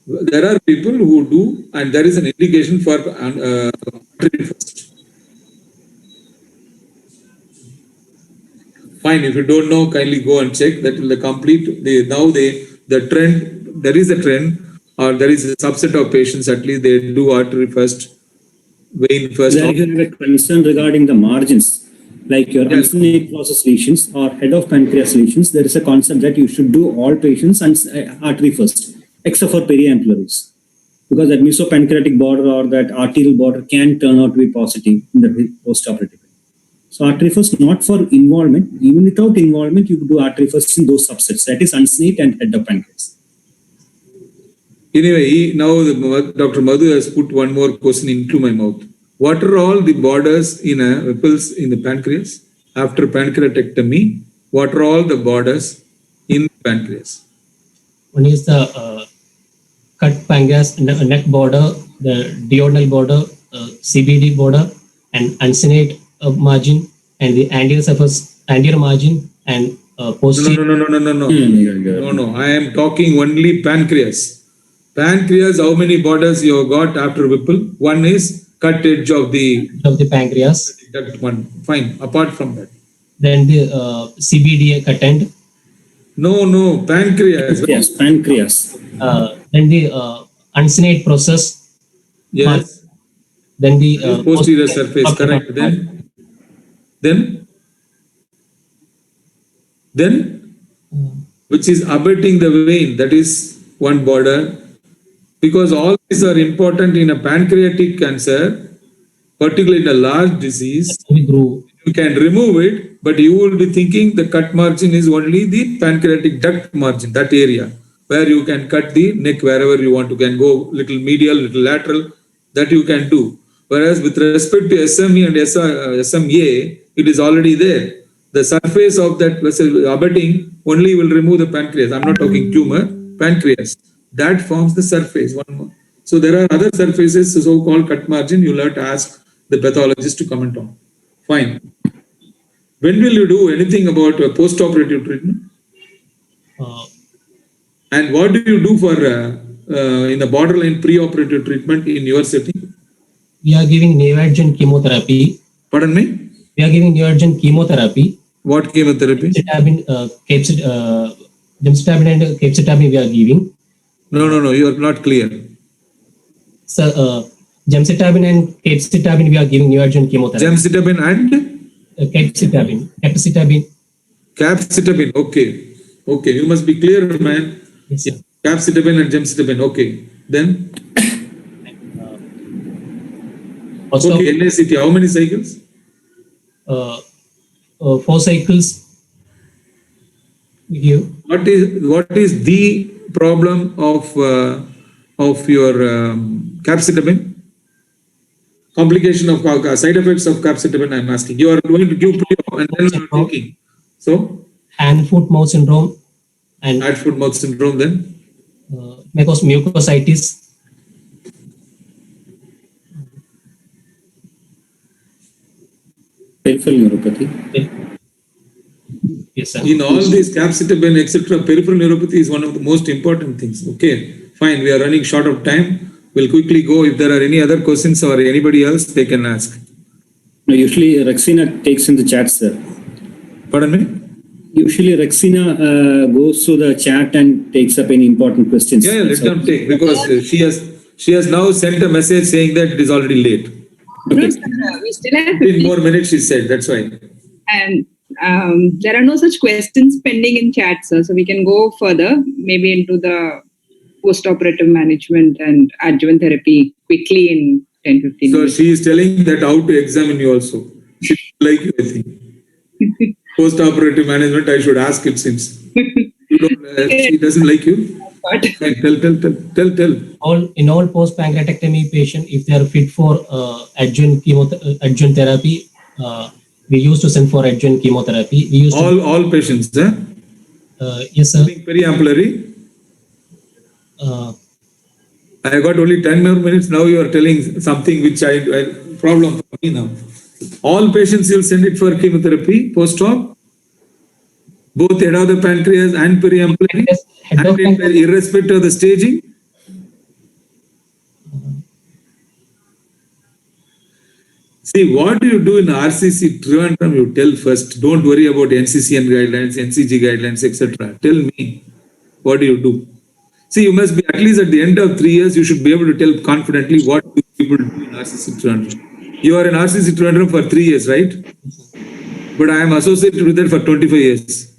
there are people who do, and there is an indication for arterial first. Fine, if you don't know, kindly go and check. That will complete, the trend, there is a trend, or there is a subset of patients, at least they do artery first, vein first. There you have a concern regarding the margins, like your Yes. uncinate process lesions or head of pancreas lesions. There is a concept that you should do all patients and artery first, except for periampullaries, because that mesopancreatic border or that arterial border can turn out to be positive in the post-operative. So artery first, not for involvement. Even without involvement, you could do artery first in those subsets. That is uncinate and head of pancreas. Anyway, now Dr. Madhu has put one more question into my mouth. What are all the borders in ripples in the pancreas after pancreatectomy? What are all the borders in the pancreas? one is the cut pancreas neck border, the duodenal border, CBD border, and uncinate margin, and the anterior margin, and posterior. No. I am talking only pancreas. Pancreas, how many borders you have got after Whipple? One is cut edge of the Pancreas. duct one. Fine. Apart from that. Then the CBD cut end. No, pancreas. Yes, pancreas. Then the uncinate process. Yes. Then the Posterior surface, correct. Then, which is abutting the vein, that is one border. Because all these are important in a pancreatic cancer, particularly in a large disease. we grew. You can remove it, but you will be thinking the cut margin is only the pancreatic duct margin, that area, where you can cut the neck wherever you want. You can go little medial, little lateral, that you can do. Whereas with respect to SME and SMA, it is already there. The surface of that abutting only will remove the pancreas. I'm not talking tumor, pancreas. That forms the surface. One more. So there are other surfaces, so-called cut margin. You'll have to ask the pathologist to comment on. Fine. When will you do anything about post-operative treatment? And what do you do for in the borderline pre-operative treatment in your setting? We are giving neoadjuvant chemotherapy. Pardon me? We are giving neoadjuvant chemotherapy. What chemotherapy? Gemcitabine and capecitabine we are giving. No, you are not clear. So, gemcitabine and capecitabine we are giving neoadjuvant chemotherapy. Gemcitabine and? Capecitabine. Capecitabine, okay. You must be clear, man. Yes, sir. Capecitabine and gemcitabine, okay. Then? Also, Okay, NACT, how many cycles? 4 cycles we give. What is the problem of your capecitabine? Complication of side effects of capecitabine, I'm asking. You are going to give pre-op and then you are taking. So? Hand, foot, mouth syndrome, and Hand, foot, mouth syndrome, then? mucositis. Peripheral neuropathy. Yes, sir. In all these capecitabine, etc., peripheral neuropathy is one of the most important things. Okay, fine. We are running short of time. We'll quickly go. If there are any other questions or anybody else, they can ask. No, usually Rexina takes in the chat, sir. Pardon me? Usually Rexina goes to the chat and takes up any important questions. Yeah, let them take, because she has now sent a message saying that it is already late. No, sir, we still have 15 more minutes, she said. That's why. And there are no such questions pending in chat, sir. So we can go further, maybe into the post-operative management and adjuvant therapy quickly in 10-15 So minutes. she is telling that how to examine you also. She like you, I think. Post-operative management, I should ask, it seems. You don't, she doesn't like you? But Tell. In all post-pancreatectomy patient, if they are fit for adjuvant therapy, we used to send for adjuvant chemotherapy. We used All patients, yes, sir. Periampullary. I got only 10 more minutes. Now you are telling something which I problem for me now. All patients you'll send it for chemotherapy post-op, both head of the pancreas and periampullary, Yes, head of and pancreas. irrespective of the staging. See, what do you do in RCC Trivandrum? You tell first. Don't worry about NCCN guidelines, NCG guidelines, etc. Tell me, what do you do? See, you must be, at least at the end of 3 years, you should be able to tell confidently what do people do in RCC Trivandrum. You are in RCC Trivandrum for 3 years, right? But I am associated with it for 25 years.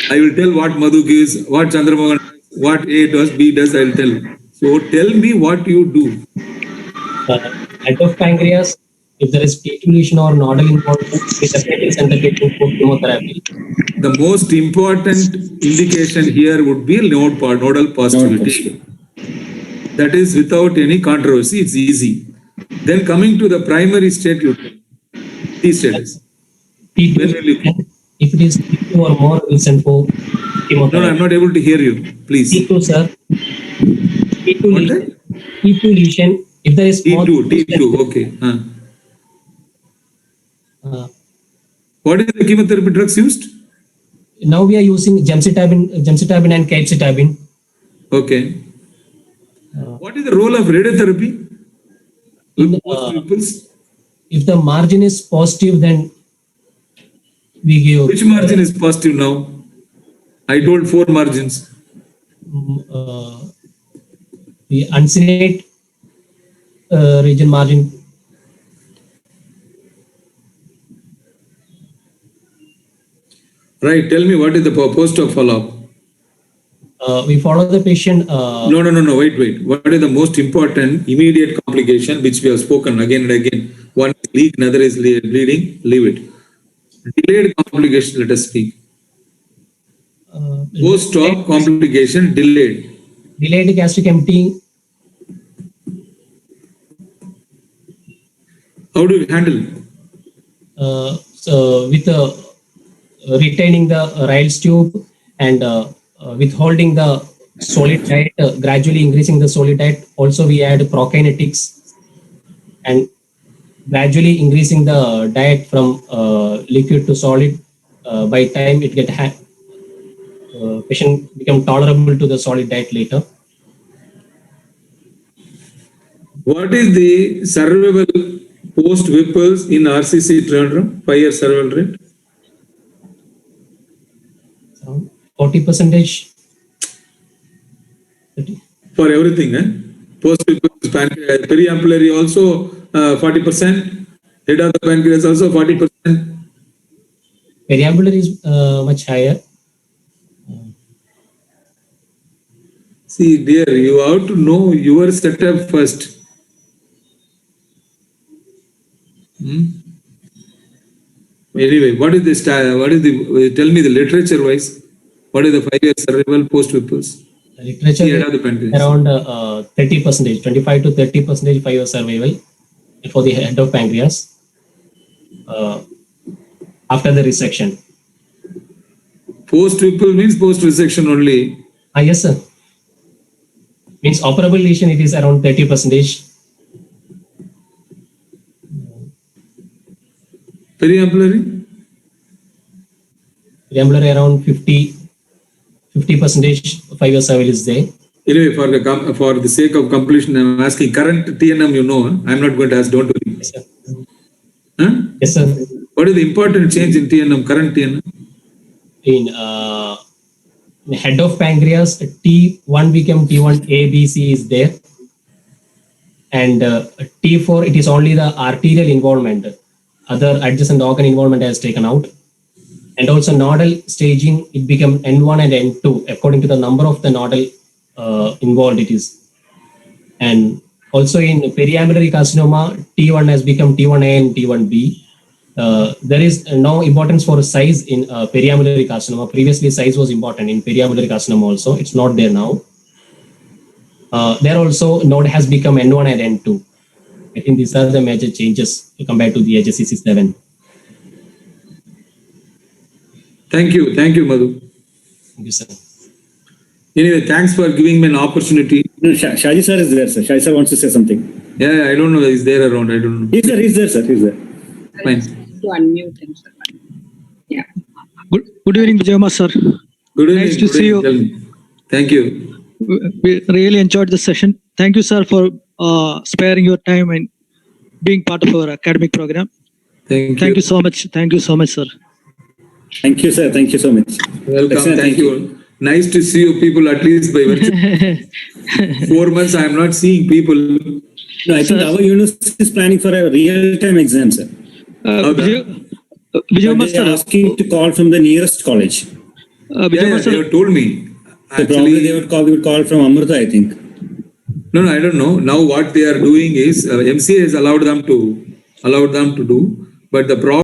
I will tell what Madhu gives, what Chandramohan does, what A does, B does, I will tell. So tell me what you do. Head of pancreas, if there is T2 lesion or nodal involvement, we definitely send the patient for chemotherapy. The most important indication here would be nodal positivity. That is without any controversy, it's easy. Then coming to the primary state, T status. When will you? If it is T2 or more, we'll send for No, I'm chemotherapy. not able to hear you. Please. T2, sir. T2 What lesion. the? T2 lesion. If there is small T2. Okay. uh, What is the chemotherapy drugs used? now we are using gemcitabine and capecitabine. Okay. Uh, What is the role of radiotherapy? in, With post ripples? if the margin is positive, then we give Which margin is positive now? I told 4 margins. the uncinate region margin. Right. Tell me what is the post of follow-up? We follow the patient. No. Wait. What is the most important immediate complication which we have spoken again and again? One is leak, another is bleeding. Leave it. Delayed complication. Let us speak. Post-op complication delayed. Delayed gastric emptying. How do you handle? So with retaining the Ryle's tube and withholding the solid diet, gradually increasing the solid diet. Also, we add prokinetics and gradually increasing the diet from liquid to solid. By time it get patient become tolerable to the solid diet later. What is the survival post Whipples in RCC Trivandrum? 5-year survival rate? 40%. For everything, Post Whipples, periampullary also 40%. Head of the pancreas also 40%. Periambular is much higher. See, dear, you have to know your setup first. Anyway, what is the tell me the literature wise, what is the 5-year survival post Whipples? Literature Head of the pancreas. around 30%, 25 to 30% 5-year survival for the head of pancreas after the resection. Post Whipple means post resection only. Yes, sir. Means operable lesion, it is around 30%. Periampullary? Periambular around 50%, 5-year survival is there. Anyway, for the sake of completion, I'm asking current TNM, you know, I'm not going to ask, don't worry. Yes, sir. Huh? Yes, sir. What is the important change in TNM, current TNM? In head of pancreas, T1 became T1A, B, C is there. And T4, it is only the arterial involvement. Other adjacent organ involvement has taken out. And also nodal staging, it became N1 and N2 according to the number of the nodal involved it is. And also in periambular carcinoma, T1 has become T1A and T1B. There is no importance for size in periambular carcinoma. Previously, size was important in periambular carcinoma also. It's not there now. There also, node has become N1 and N2. I think these are the major changes compared to the HSCC 7. Thank you, Madhu. Thank you, sir. Anyway, thanks for giving me an opportunity. No, Shaji sir is there, sir. Shaji sir wants to say something. Yeah, I don't know, is there around, I don't know. He's there, sir. He's there. Fine. To unmute him, sir. Yeah. Good evening, Vijayama sir. Good evening. Nice to see you. Tell me. Thank you. We really enjoyed the session. Thank you, sir, for sparing your time and being part of our academic program. Thank you so much. Thank you so much, sir. Thank you, sir. Thank you so much. Welcome. Excellent, Thank you. Nice to see you people at least by virtue. 4 months I am not seeing people. No, I think our university is planning for a real-time exam, sir. Vijayama They are sir. asking to call from the nearest college. Yeah, Vijayama they sir. have told me. So probably they would call from Amrita, I think. No, I don't know. Now what they are doing is MCA has allowed them to do, but the problem